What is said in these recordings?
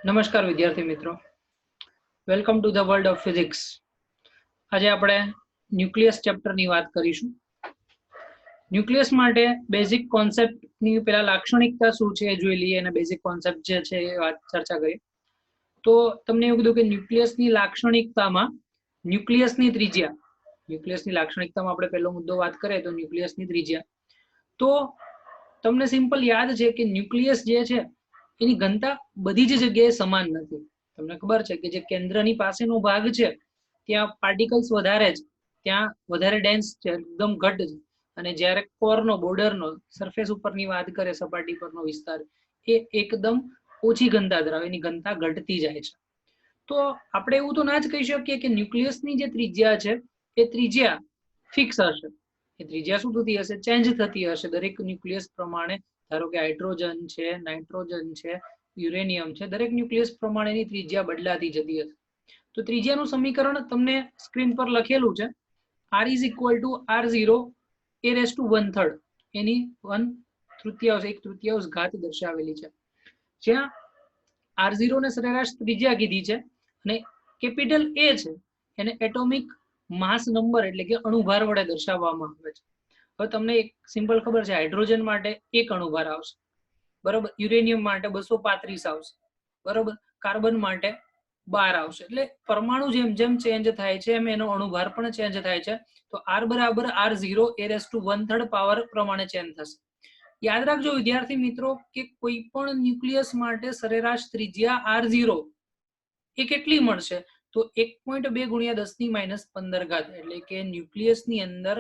નમસ્કાર વિદ્યાર્થી મિત્રો, welcome to the world of physics. આજે આપણે ન્યુક્લિયસ ચેપ્ટરની વાત કરીશું. ન્યુક્લિયસ માટે બેઝિક કોન્સેપ્ટની પેલા લાક્ષણિકતા શું છે એ જોઈ લઈએ અને બેઝિક કોન્સેપ્ટ જે છે એ વાત ચર્ચા કરીએ. તો તમને એવું કીધું કે ન્યુક્લિયસની લાક્ષણિકતામાં ન્યુક્લિયસની લાક્ષણિકતામાં આપણે પહેલો મુદ્દો વાત કરીએ તો ન્યુક્લિયસની ત્રિજ્યા. તો તમને સિમ્પલ યાદ છે કે ન્યુક્લિયસ જે છે એની ઘનતા બધી જ જગ્યાએ સમાન નથી. તમને ખબર છે કે જે કેન્દ્રની પાસેનો ભાગ છે ત્યાં પાર્ટિકલ્સ વધારે છે, ત્યાં વધારે ડેન્સ છે, એકદમ ઘટ છે. અને જ્યારે કોરનો બોર્ડરનો સરફેસ ઉપરની વાત કરે, સપાટી પરનો વિસ્તાર, એ એકદમ ઓછી ઘનતા ધરાવે, એની ઘનતા ઘટતી જાય છે. તો આપણે એવું તો ના જ કહી શકીએ કે ન્યુક્લિયસની જે ત્રિજ્યા છે એ ત્રિજ્યા ફિક્સ હશે. એ ત્રિજ્યા શું થતી હશે? ચેન્જ થતી હશે દરેક ન્યુક્લિયસ પ્રમાણે. ધારો કે હાઇડ્રોજન છે, નાઇટ્રોજન છે, યુરેનિયમ છે, દરેક ન્યુક્લિયસ પ્રમાણેની ત્રિજ્યા બદલાતી જતી હશે. તો ત્રિજ્યાનું સમીકરણ તમને સ્ક્રીન પર લખેલું છે. R is equal to R0 a raised to 1/3, એની 1/3 ઘાત દર્શાવેલી છે, જ્યાં R0 ને સરેરાશ ત્રિજ્યા કીધી છે અને કેપિટલ A છે એને એટોમિક માસ નંબર એટલે કે અણુભાર વડે દર્શાવવામાં આવે છે. હવે તમને એક સિમ્પલ ખબર છે, હાઇડ્રોજન માટે 1 અણુભાર આવશે, બરોબર. યુરેનિયમ માટે 235 આવશે, બરોબર. કાર્બન માટે 12 આવશે. એટલે પરમાણુ જેમ જેમ ચેન્જ થાય છે એમ એનો અણુભાર પણ ચેન્જ થાય છે. તો R બરાબર R0 a raised to 1/3 power પ્રમાણે ચેન્જ થશે. યાદ રાખજો વિદ્યાર્થી મિત્રો કે કોઈ પણ ન્યુક્લિયસ માટે સરેરાશ ત્રિજ્યા R0 એ કેટલી મળશે? તો 1.2 ગુણ્યા 10⁻15 એટલે કે ન્યુક્લિયસની અંદર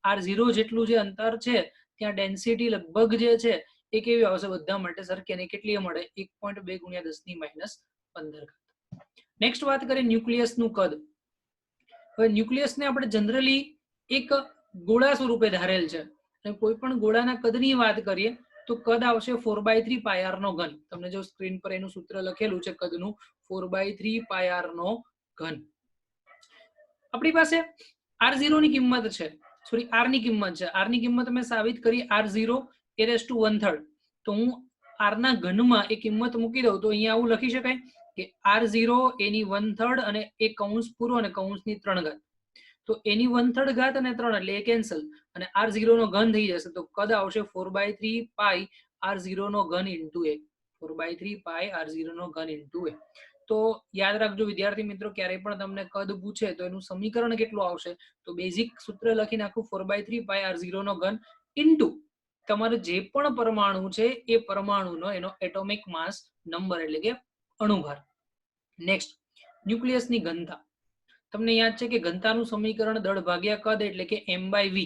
R0 જેટલું જે અંતર છે ત્યાં ડેન્સિટી લગભગ જે છે એ કેવી આવશે? બધા માટે સરખી. અને કેટલી મળે? 1.2 ગુણ્યા 10⁻15. નેક્સ્ટ વાત કરીએ ન્યુક્લિયસનું કદ. હવે ન્યુક્લિયસને આપણે જનરલી એક ગોળા સ્વરૂપે ધારેલ છે. અને કોઈ પણ ગોળાના કદની વાત કરીએ તો કદ આવશે 4/3 πr નો ઘન. તમને જો સ્ક્રીન પર એનું સૂત્ર લખેલું છે કદનું, 4/3 πr નો ઘન. આપણી પાસે R0 ની કિંમત છે, સોરી R ની કિંમત છે. R ની કિંમત અમે સાબિત કરી R0 a raised to 1/3. તો હું R ના ઘનમાં એ કિંમત મૂકી દઉં તો અહીંયા આવું લખી શકાય કે R0 એની 1/3 અને એ કૌંસ પૂરો અને કૌંસની 3 ઘાત. તો એની 1/3 ઘાત અને 3 એટલે એ કેન્સલ અને R0 નો ઘન થઈ જશે. તો કદ આવશે 4/3 પાઈ R0 નો ઘન ઇન્ટુ a. 4/3 પાઈ R0 નો ઘન ઇન્ટુ a. તો યાદ રાખજો વિદ્યાર્થી મિત્રો, ક્યારેય પણ તમને કદ પૂછે તો એનું સમીકરણ કેટલું આવશે? તો બેઝિક સૂત્ર લખી નાખું, 4/3 પાઈ R0 નો ઘન ઇન્ટુ તમારે જે પણ પરમાણુ છે એ પરમાણુનો એનો એટોમિક માસ નંબર એટલે કે અણુભાર. નેક્સ્ટ, ન્યુક્લિયસની ઘનતા. તમને યાદ છે કે ઘનતાનું સમીકરણ દળ ભાગ્યા કદ એટલે કે m/v.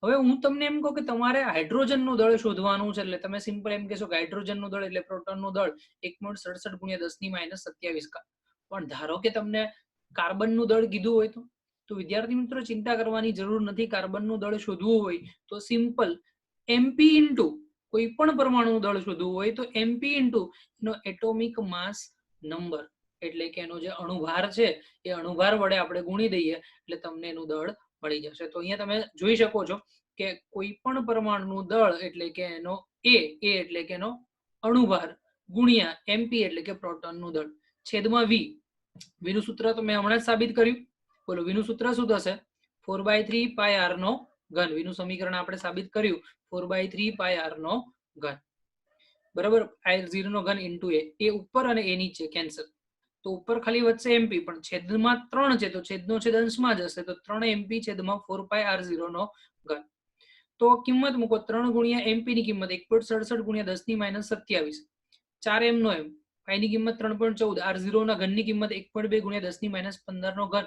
હવે હું તમને એમ કહું કે તમારે હાઇડ્રોજનનું દળ શોધવાનું છે, એટલે તમે સિમ્પલ એમ કહેશો કે હાઇડ્રોજનનું દળ એટલે પ્રોટોનનું દળ 1.67 ગુણ્યા 10⁻27. પણ ધારો કે તમને કાર્બનનું દળ કીધું હોય તો વિદ્યાર્થી મિત્રો ચિંતા કરવાની જરૂર નથી. કાર્બનનું દળ શોધવું હોય તો સિમ્પલ mp ઇન્ટુ કોઈ પણ પરમાણુનું દળ શોધવું હોય તો mp ઇન્ટુ એનો એટોમિક માસ નંબર એટલે કે એનો જે અણુભાર છે એ અણુભાર વડે આપણે ગુણી દઈએ એટલે તમને એનું દળ મળી જશે. તો અહીંયા તમે જોઈ શકો છો કે કોઈ પણ પરમાણુનું દળ એટલે કે એનો a એટલે કે એનો અણુભાર ગુણ્યા mp એટલે કે પ્રોટોનનું દળ છેદમાં v. નું સૂત્ર તો મેં હમણાં જ સાબિત કર્યું. બોલો નું સૂત્ર શું થશે? 4/3 પાઈ r નો ઘન. નું સમીકરણ આપણે સાબિત કર્યું, 4/3 પાઈ r નો ઘન, બરાબર. R0 નો ઘન ઇન્ટુ a. એ ઉપર અને એ નીચે કેન્સલ. તો ઉપર ખાલી વધશે mp, પણ છેદમાં 3 છે તો છેદનો છેદ અંશમાં જશે. તો 3 mp છેદમાં 4 પાઈ R0 નો ઘન. તો કિંમત મૂકો, 3 ગુણ્યા mp ની કિંમત 1.67 ગુણ્યા 10⁻27. 4 m નો m, પાઈ ની કિંમત 3.14, R0 ના ઘનની કિંમત 1.2 ગુણ્યા 10⁻15 નો ઘન.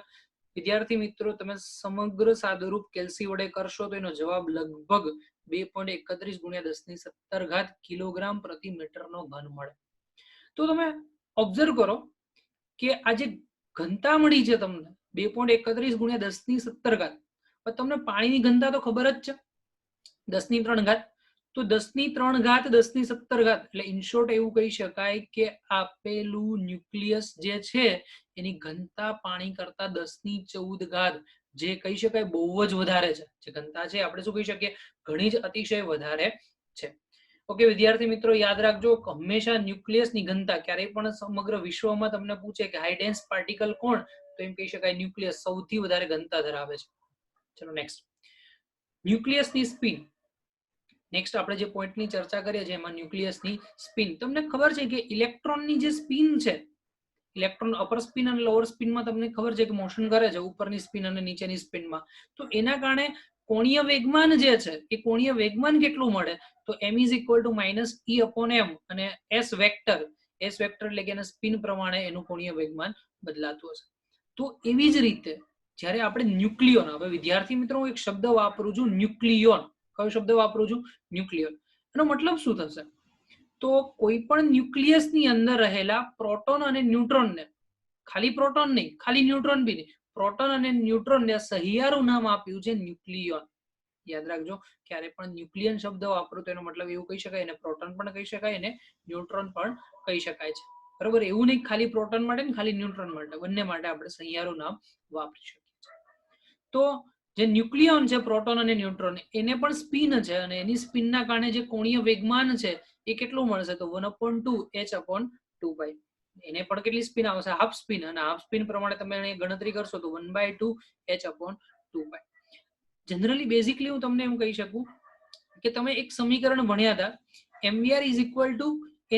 વિદ્યાર્થી મિત્રો તમે સમગ્ર સાદુરૂપ કેલ્સી વડે કરશો તો એનો જવાબ લગભગ 2.31 ગુણ્યા 10⁻17 કિલોગ્રામ પ્રતિ મીટર નો ઘન મળે. તો તમે ઓબ્ઝર્વ કરો કે આ જે ઘનતા મળી છે તમને 2.31 ગુણ્યા 10⁻17, તમને પાણીની ઘનતા તો ખબર જ છે 10⁻3. તો 10⁻3 10⁻17 એટલે ઇન શોર્ટ એવું કહી શકાય કે આપેલું ન્યુક્લિયસ જે છે એની ઘનતા પાણી કરતા 10⁻14, જે કહી શકાય બહુ જ વધારે છે. જે ઘનતા છે આપણે શું કહી શકીએ? ઘણી જ અતિશય વધારે છે. ઓકે વિદ્યાર્થી મિત્રો, યાદ રાખજો હંમેશા ન્યુક્લિયસની ઘનતા ક્યારેય પણ સમગ્ર વિશ્વમાં તમને પૂછે કે હાઈ ડેન્સ પાર્ટિકલ કોણ, તો એમ કહી શકાય ન્યુક્લિયસ સૌથી વધારે ઘનતા ધરાવે છે. ચલો નેક્સ્ટ, ન્યુક્લિયસની સ્પિન. નેક્સ્ટ આપણે જે પોઈન્ટની ચર્ચા કરીએ છીએ એમાં ન્યુક્લિયસની સ્પિન. તમને ખબર છે કે ઇલેક્ટ્રોનની જે સ્પિન છે, ઇલેક્ટ્રોન અપર સ્પિન અને લોઅર સ્પિનમાં તમને ખબર છે કે મોશન કરે છે ઉપરની સ્પિન અને નીચેની સ્પિનમાં. તો એના કારણે કોણીય વેગમાન જે છે એ કોણીય વેગમાન કેટલું મળે, તો m is equal to -e/m અને s વેક્ટર એટલે કે એના સ્પિન પ્રમાણે એનું કોણીય વેગમાન બદલાતું હશે. તો એવી જ રીતે જ્યારે આપણે ન્યુક્લિયોન, હવે વિદ્યાર્થી મિત્રો હું એક શબ્દ વાપરું છું ન્યુક્લિયોન. કયો શબ્દ વાપરું છું? ન્યુક્લિયોન. એનો મતલબ શું થશે? તો કોઈ પણ ન્યુક્લિયસની અંદર રહેલા પ્રોટોન અને ન્યુટ્રોનને, ખાલી પ્રોટોન નહીં, ખાલી ન્યુટ્રોન બી નહીં, પ્રોટોન અને ન્યુટ્રોનને સહિયારું નામ આપ્યું છે ન્યુક્લિયોન. યાદ રાખજો, ક્યારે પણ ન્યુક્લિયન શબ્દ વાપરો તો એનો મતલબ એવું કહી શકાય, એને પ્રોટોન પણ કહી શકાય અને ન્યુટ્રોન પણ કહી શકાય છે. બરોબર, એવું નહીં ખાલી પ્રોટોન માટે ને ખાલી ન્યુટ્રોન માટે, બંને માટે આપણે સહિયારું નામ વાપરી શકીએ છીએ. તો જે ન્યુક્લિયોન છે પ્રોટોન અને ન્યુટ્રોન, એને પણ સ્પિન છે અને એની સ્પિનના કારણે જે કોણીય વેગમાન છે એ કેટલું મળશે, તો 1/2h/2π. એને પણ કેટલી સ્પિન આવશે? Half spin. અને હાફ સ્પિન પ્રમાણે તમે ગણતરી કરશો તો 1/2h/2π. જનરલી બેઝિકલી હું તમને એમ કહી શકું કે તમે એક સમીકરણ ભણ્યા હતા, mvr is equal to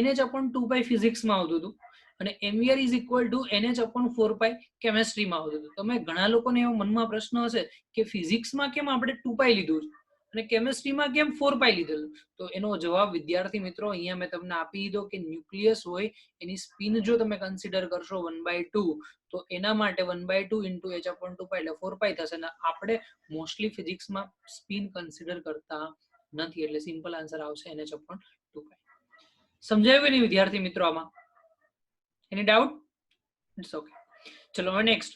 nh/2π ફિઝિક્સમાં આવતું હતું અને mvr is equal to nh/4π કેમેસ્ટ્રીમાં આવતું હતું. તમે ઘણા લોકોને એવો મનમાં પ્રશ્ન હશે કે ફિઝિક્સમાં કેમ આપણે 2π લીધું છે અને કેમેસ્ટ્રીમાં કેમ 4π લીધેલું? તો એનો જવાબ વિદ્યાર્થી મિત્રો અહીંયા મેં તમને આપી દીધો કે ન્યુક્લિયસ હોય એની સ્પિન જો તમે કન્સિડર કરશો 1/2, તો એના માટે 1/2 × h/2π એટલે 4π થશે. અને આપણે મોસ્ટલી ફિઝિક્સમાં સ્પિન કન્સિડર કરતા નથી, એટલે સિમ્પલ આન્સર આવશે nh/2π. સમજાયું કે નહીં વિદ્યાર્થી મિત્રો? આમાં એની ડાઉટ? It's okay. ચલો હવે નેક્સ્ટ,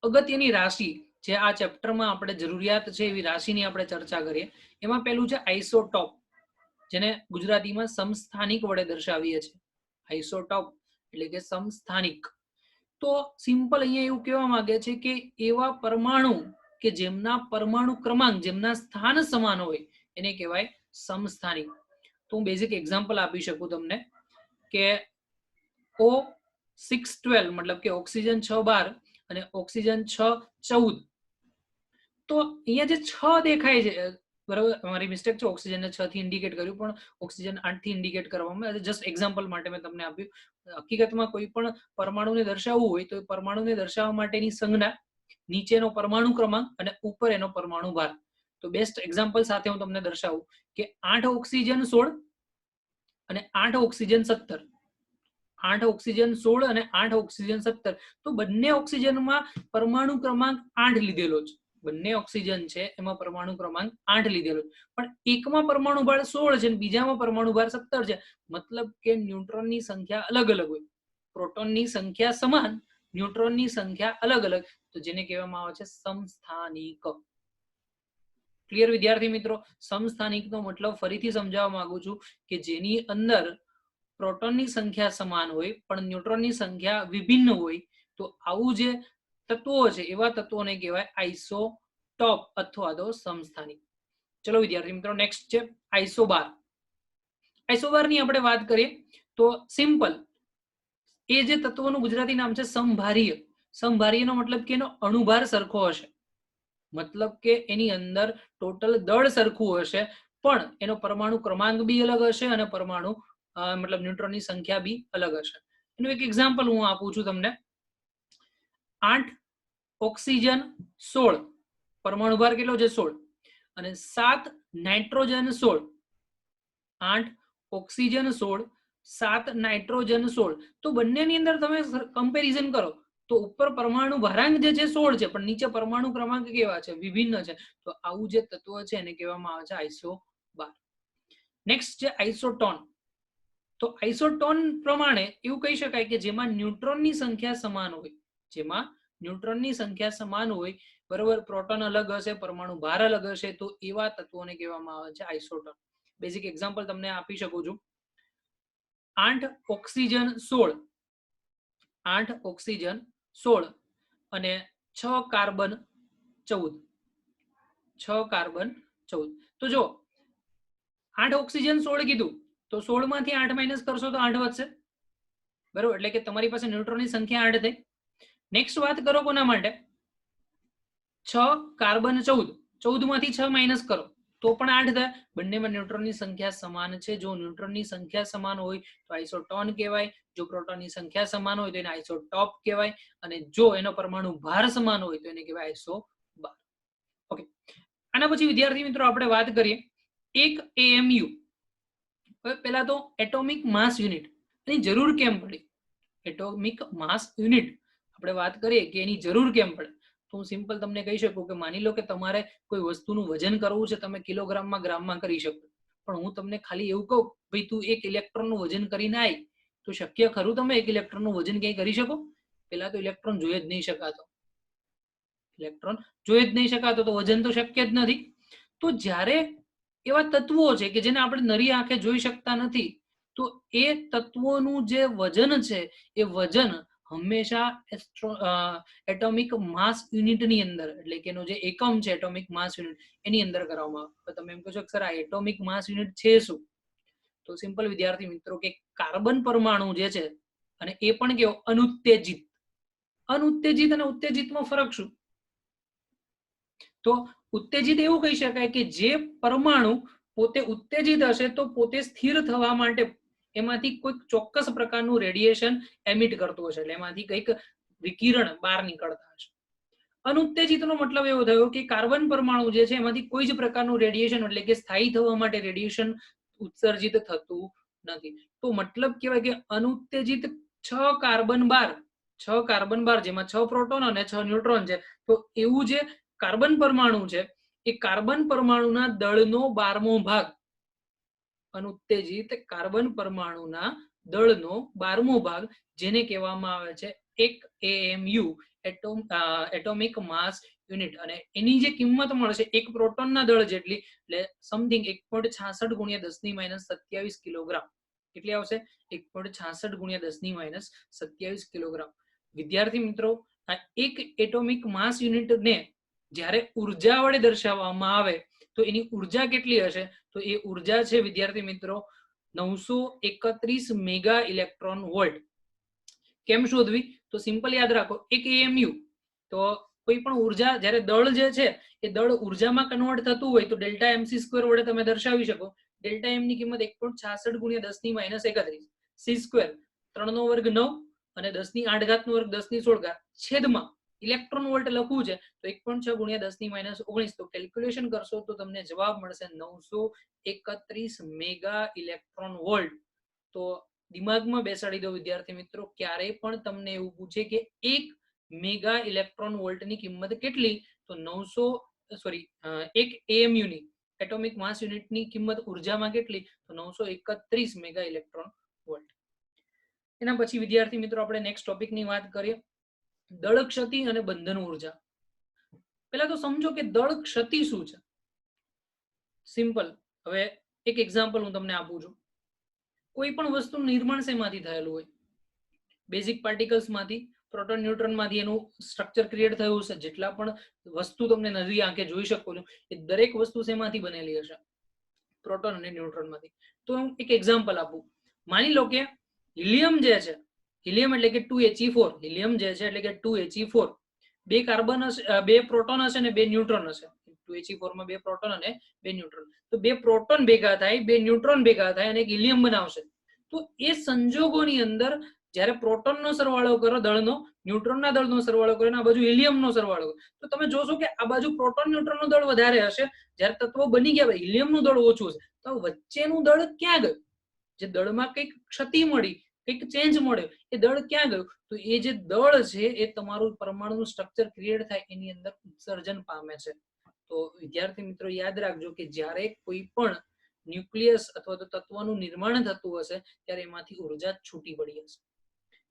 અગત્યની રાશિ જે આ ચેપ્ટરમાં આપણે જરૂરિયાત છે એવી રાશિની આપણે ચર્ચા કરીએ. એમાં પહેલું છે આઇસોટોપ, જેને ગુજરાતીમાં સમસ્થાનિક વડે દર્શાવીએ છીએ. આઇસોટોપ એટલે કે સમસ્થાનિક. તો સિમ્પલ અહીંયા એવું કહેવા માંગે છે કે એવા પરમાણુ કે જેમના પરમાણુ ક્રમાંક, જેમના સ્થાન સમાન હોય એને કહેવાય સમસ્થાનિક. તો હું બેઝિક એક્ઝામ્પલ આપી શકું તમને કે O612 મતલબ કે ઓક્સિજન 612 અને ઓક્સિજન 614. તો અહીંયા જે 6 દેખાય છે, બરાબર, મારી મિસ્ટેક છે, ઓક્સિજનને 6 થી ઇન્ડિકેટ કર્યું પણ ઓક્સિજન 8 થી ઇન્ડિકેટ કરવામાં આવે. જસ્ટ એક્ઝામ્પલ માટે મેં તમને આપ્યું. હકીકતમાં કોઈ પણ પરમાણુને દર્શાવવું હોય તો પરમાણુને દર્શાવવા માટેની સંજ્ઞા, નીચેનો પરમાણુ ક્રમાંક અને ઉપર એનો પરમાણુ ભાર. તો બેસ્ટ એક્ઝામ્પલ સાથે હું તમને દર્શાવું કે 8 ઓક્સિજન 16 અને 8 ઓક્સિજન 17. 8 ઓક્સિજન 16 અને 8 ઓક્સિજન 17. તો બંને ઓક્સિજનમાં પરમાણુ ક્રમાંક 8 લીધેલો છે. બંને ઓક્સિજન છે એમાં પરમાણુ ક્રમાંક 8 લીધેલો છે, પણ એકમાં પરમાણુ ભાર 16 છે અને બીજામાં પરમાણુ ભાર 17 છે. મતલબ કે ન્યુટ્રોનની સંખ્યા અલગ અલગ હોય. પ્રોટોનની સંખ્યા સમાન, ન્યુટ્રોનની સંખ્યા અલગ અલગ, તો જેને કહેવામાં આવે છે સમસ્થાનિક. ક્લિયર વિદ્યાર્થી મિત્રો? સમસ્થાનિકનો મતલબ ફરીથી સમજાવવા માંગુ છું કે જેની અંદર પ્રોટોનની સંખ્યા સમાન હોય પણ ન્યુટ્રોનની સંખ્યા વિભિન્ન હોય. તો આવું જે તત્વો છે એવા તત્વોને કહેવાય આઇસોટોપ અથવા તો સમસ્થાનિક. ચલો વિદ્યાર્થી મિત્રો, નેક્સ્ટ છે આઇસોબાર. આઇસોબારની આપણે વાત કરીએ તો સિમ્પલ, એ જે તત્વોનું ગુજરાતી નામ છે સમભારીય. સમભારીયનો મતલબ કે એનો અણુભાર સરખો હશે, મતલબ કે એની અંદર ટોટલ દળ સરખું હશે પણ એનો પરમાણુ ક્રમાંક બી અલગ હશે અને પરમાણુ મતલબ ન્યુટ્રોનની સંખ્યા બી અલગ હશે. એનું એક એક્ઝામ્પલ હું આપું છું તમને. 8 ઓક્સિજન 16, પરમાણુ ભાર કેટલો છે? 16. અને 7 નાઇટ્રોજન 16. 8 oxygen 16, 7 nitrogen 16. તો બંનેની અંદર તમે કમ્પેરિઝન કરો તો ઉપર પરમાણુ ભારાંક જે છે 16 છે પણ નીચે પરમાણુ ક્રમાંક કેવા છે? વિભિન્ન છે. તો આવું જે તત્વ છે એને કહેવામાં આવે છે આઇસોબાર. નેક્સ્ટ છે આઇસોટોન. તો આઇસોટોન પ્રમાણે એવું કહી શકાય કે જેમાં ન્યુટ્રોનની સંખ્યા સમાન હોય, જેમાં ન્યુટ્રોનની સંખ્યા સમાન હોય, બરોબર, પ્રોટોન અલગ હશે, પરમાણુ ભાર અલગ હશે, તો એવા તત્વોને કહેવામાં આવે છે આઇસોટોન. બેઝિક એક્ઝામ્પલ તમને આપી શકું છું. 8 ઓક્સિજન 16, 8 ઓક્સિજન 16 અને 6 કાર્બન 14. 6 કાર્બન 14. તો જો 8 ઓક્સિજન 16 કીધું તો 16 માંથી 8 માઇનસ કરશો તો 8 વધશે, બરોબર. એટલે કે તમારી પાસે ન્યુટ્રોનની સંખ્યા 8 થઈ. નેક્સ્ટ વાત કરો કોના માટે, 6 કાર્બન 14, 14 માંથી 6 માઇનસ કરો તો પણ 8 થાય. બંનેમાં ન્યુટ્રોનની સંખ્યા સમાન છે. જો ન્યુટ્રોનની સંખ્યા સમાન હોય તો આઇસોટોન કહેવાય, જો પ્રોટોનની સંખ્યા સમાન હોય તો એને આઇસોટોપ કહેવાય, અને જો એનો પરમાણુ ભાર સમાન હોય તો એને કહેવાય આઇસોબાર. ઓકે, આના પછી વિદ્યાર્થી મિત્રો આપણે વાત કરીએ એક AMU. હવે પહેલા તો એટોમિક માસ યુનિટ એની જરૂર કેમ પડી? એટોમિક માસ યુનિટ આપણે વાત કરીએ કે એની જરૂર કેમ પડે, તો હું સિમ્પલ તમને કહી શકું કે માની લો કે તમારે કોઈ વસ્તુનું વજન કરવું છે, તમે કિલોગ્રામમાં ગ્રામમાં કરી શકો, પણ હું તમને ખાલી એવું કહું ભાઈ તું 1 ઇલેક્ટ્રોનનું વજન કરીને આય, તો શક્ય ખરું તમે 1 ઇલેક્ટ્રોનનું વજન ક્યાંય કરી શકો? પેલા તો ઇલેક્ટ્રોન જોઈ જ નહીં શકાતો, ઇલેક્ટ્રોન જોઈ જ નહીં શકાતો તો વજન તો શક્ય જ નથી. તો જ્યારે એવા તત્વો છે કે જેને આપણે નરી આંખે જોઈ શકતા નથી, તો એ તત્વોનું જે વજન છે એ વજન હંમેશા એટોમિક માસ યુનિટની અંદર, એટલે કે એનો જે એકમ છે એટોમિક માસ યુનિટ, એની અંદર કરવામાં આવે. તમે એમ કહો છો કે સર આ એટોમિક માસ યુનિટ છે શું? તો સિમ્પલ વિદ્યાર્થી મિત્રો કે કાર્બન પરમાણુ જે છે, અને એ પણ કેવો અનુત્તેજિત. અનુત્તેજિત અને ઉત્તેજિતમાં ફરક શું? તો ઉત્તેજિત એવું કહી શકાય કે જે પરમાણુ પોતે ઉત્તેજિત હશે તો પોતે સ્થિર થવા માટે એમાંથી કોઈક ચોક્કસ પ્રકારનું રેડિયેશન એમિટ કરતું હશે, એટલે એમાંથી કંઈક વિકિરણ બહાર નીકળતા હશે. અનુત્તેજિતનો મતલબ એવો થયો કે કાર્બન પરમાણુ જે છે એમાંથી કોઈ જ પ્રકારનું રેડિયેશન, એટલે કે સ્થાયી થવા માટે રેડિયેશન ઉત્સર્જિત થતું નથી. તો મતલબ કહેવાય કે અનુત્તેજિત 6 કાર્બન 12 જેમાં 6 પ્રોટોન અને 6 ન્યુટ્રોન છે, તો એવું જે કાર્બન પરમાણુ છે એ કાર્બન પરમાણુના દળનો 12મો ભાગ, અનુત્તેજિત કાર્બન પરમાણુના દળનો 12મો ભાગ, જેને કહેવામાં આવે છે એક AMU, એટોમિક માસ યુનિટ. અને એની જે કિંમત મળશે એક પ્રોટોનના દળ જેટલી, એટલે સમથિંગ 1.66 ગુણ્યા 10⁻27 કિલોગ્રામ. કેટલી આવશે? 1.66 ગુણ્યા 10⁻27 કિલોગ્રામ. વિદ્યાર્થી મિત્રો, આ એક એટોમિક માસ યુનિટને જ્યારે ઉર્જા વડે દર્શાવવામાં આવે તો એની ઉર્જા કેટલી હશે? તો એ ઉર્જા છે વિદ્યાર્થી મિત્રો 931 મેગા ઇલેક્ટ્રોન વોલ્ટ. કેમ શોધવી? તો સિમ્પલ યાદ રાખો, એક AMU તો કોઈ પણ ઉર્જા જ્યારે દળ જે છે એ દળ ઉર્જામાં કન્વર્ટ થતું હોય તો ડેલ્ટા mc² વડે તમે દર્શાવી શકો. ડેલ્ટા એમ ની કિંમત 1.66 ગુણ્યા 10⁻31, c² 3 નો વર્ગ 9 અને 10⁸ નો વર્ગ 10⁻16 છેદમાં ઇલેક્ટ્રોન વોલ્ટ લખવું છે તો 1.6 ગુણ્યા 10⁻19, તો કેલ્ક્યુલેશન કરશો તો તમને જવાબ મળશે 931 મેગા ઇલેક્ટ્રોન વોલ્ટ. તો દિમાગમાં બેસાડી દો વિદ્યાર્થી મિત્રો, ક્યારેય પણ તમને એવું પૂછે કે 1 મેગા ઇલેક્ટ્રોન વોલ્ટની કિંમત કેટલી, તો 1 AMU ની એટોમિક માસ યુનિટની કિંમત ઉર્જામાં કેટલી, તો 931 મેગા ઇલેક્ટ્રોન વોલ્ટ. એના પછી વિદ્યાર્થી મિત્રો આપણે નેક્સ્ટ ટોપિકની વાત કરીએ, દળ ક્ષતિ અને બંધન ઉર્જા. પહેલા તો સમજો કે દળ ક્ષતિ શું છે. સિમ્પલ, હવે એક એક્ઝામ્પલ હું તમને આપું છું. કોઈ પણ વસ્તુનું નિર્માણ શેમાંથી થયેલું હોય? બેઝિક પાર્ટિકલ્સ માંથી, પ્રોટોન ન્યુટ્રોન માંથી એનું સ્ટ્રક્ચર ક્રિએટ થયું છે. જેટલા પણ વસ્તુ તમને નરી આંખે જોઈ શકો છો એ દરેક વસ્તુ શેમાંથી બનેલી હશે? પ્રોટોન અને ન્યુટ્રોન માંથી. તો હું એક એક્ઝામ્પલ આપું. માની લો કે હિલિયમ જે છે, હિલિયમ એટલે કે 2He4, હિલિયમ જે છે એટલે કે 2He4, 2 કાર્બન હશે, 2 પ્રોટોન હશે અને 2 ન્યુટ્રોન હશે. 2He4 માં 2 પ્રોટોન અને 2 ન્યુટ્રોન, તો 2 પ્રોટોન ભેગા થાય, 2 ન્યુટ્રોન ભેગા થાય અને એક હિલિયમ બનાવશે. તો એ સંજોગોની અંદર જ્યારે પ્રોટોનનો સરવાળો કરો દળનો, ન્યુટ્રોનના દળનો સરવાળો કરો અને આ બાજુ હિલિયમનો સરવાળો કરો, તો તમે જોશો કે આ બાજુ પ્રોટોન ન્યુટ્રોનનું દળ વધારે હશે. જ્યારે તત્વો બની ગયા હિલિયમનું દળ ઓછું હશે. તો વચ્ચેનું દળ ક્યાં ગયું? જે દળમાં કંઈક ક્ષતિ મળી, કંઈક ચેન્જ મળ્યો, એ દળ ક્યાં ગયું? તો એ જે દળ છે એ તમારું પરમાણુનું સ્ટ્રક્ચર ક્રિએટ થાય એની અંદર ઉત્સર્જન પામે છે. તો વિદ્યાર્થી મિત્રો યાદ રાખજો કે જ્યારે કોઈ પણ ન્યુક્લિયસ અથવા તો તત્વનું નિર્માણ થતું હશે ત્યારે એમાંથી ઉર્જા છૂટી પડી હશે.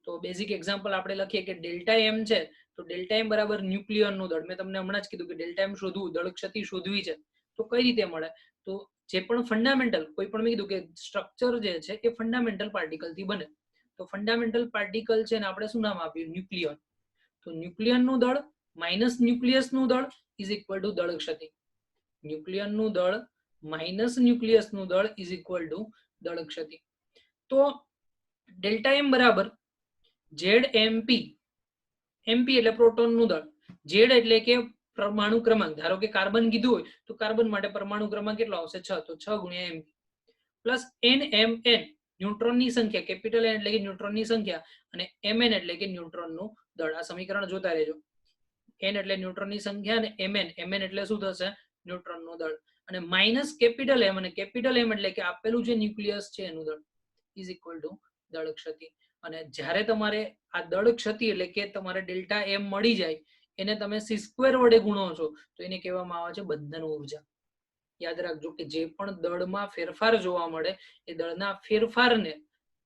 તો બેઝિક એક્ઝામ્પલ આપણે લખીએ કે ડેલ્ટા એમ છે, તો ડેલ્ટા એમ બરાબર ન્યુક્લિયરનું દળ. મેં તમને હમણાં જ કીધું કે ડેલ્ટા એમ શોધવું, દળ ક્ષતિ શોધવી છે, તો કઈ રીતે મળે? તો જે પણ ફંડામેન્ટલ, કોઈ પણ મેં કીધું કે સ્ટ્રક્ચર જે છે એ ફંડામેન્ટલ પાર્ટિકલથી બને. તો ફંડામેન્ટલ પાર્ટિકલ છે ને આપણે શું નામ આપ્યું? ન્યુક્લિયન. તો ન્યુક્લિયનનું દળ માઇનસ ન્યુક્લિયસનું દળ ઇઝ ઇક્વલ ટુ દળ ક્ષતિ. ન્યુક્લિયનનું દળ માઇનસ ન્યુક્લિયસનું દળ ઇઝ ઇક્વલ ટુ દળ ક્ષતિ. તો ડેલ્ટા એમ બરાબર ઝેડ એમપી, એમપી એટલે પ્રોટોનનું દળ, ઝેડ એટલે કે પરમાણુ ક્રમાંક. ધારો કે કાર્બન કીધું હોય તો કાર્બન માટે પરમાણુ ક્રમાંક કેટલો આવશે? 6. તો 6 ગુણ્યા એમપી પ્લસ NMN ન્યુટ્રોનની સંખ્યા, કેપિટલ N એટલે કે ન્યુટ્રોનની સંખ્યા અને MN એટલે કે ન્યુટ્રોનનું દળ. આ સમીકરણ જોતા રહેજો. N એટલે ન્યુટ્રોનની સંખ્યા અને MN એટલે શું થશે? ન્યુટ્રોનનું દળ. અને માઇનસ કેપિટલ M, અને કેપિટલ M એટલે કે આપેલું જે ન્યુક્લિયસ છે એનું દળ ઇઝ ઇક્વલ ટુ દળ ક્ષતિ. અને જ્યારે તમારે આ દળ ક્ષતિ એટલે કે તમારે ડેલ્ટા એમ મળી જાય એને તમે c² વડે ગુણો છો તો એને કહેવામાં આવે છે બંધન ઉર્જા. યાદ રાખજો કે જે પણ દળમાં ફેરફાર જોવા મળે એ દળના ફેરફારને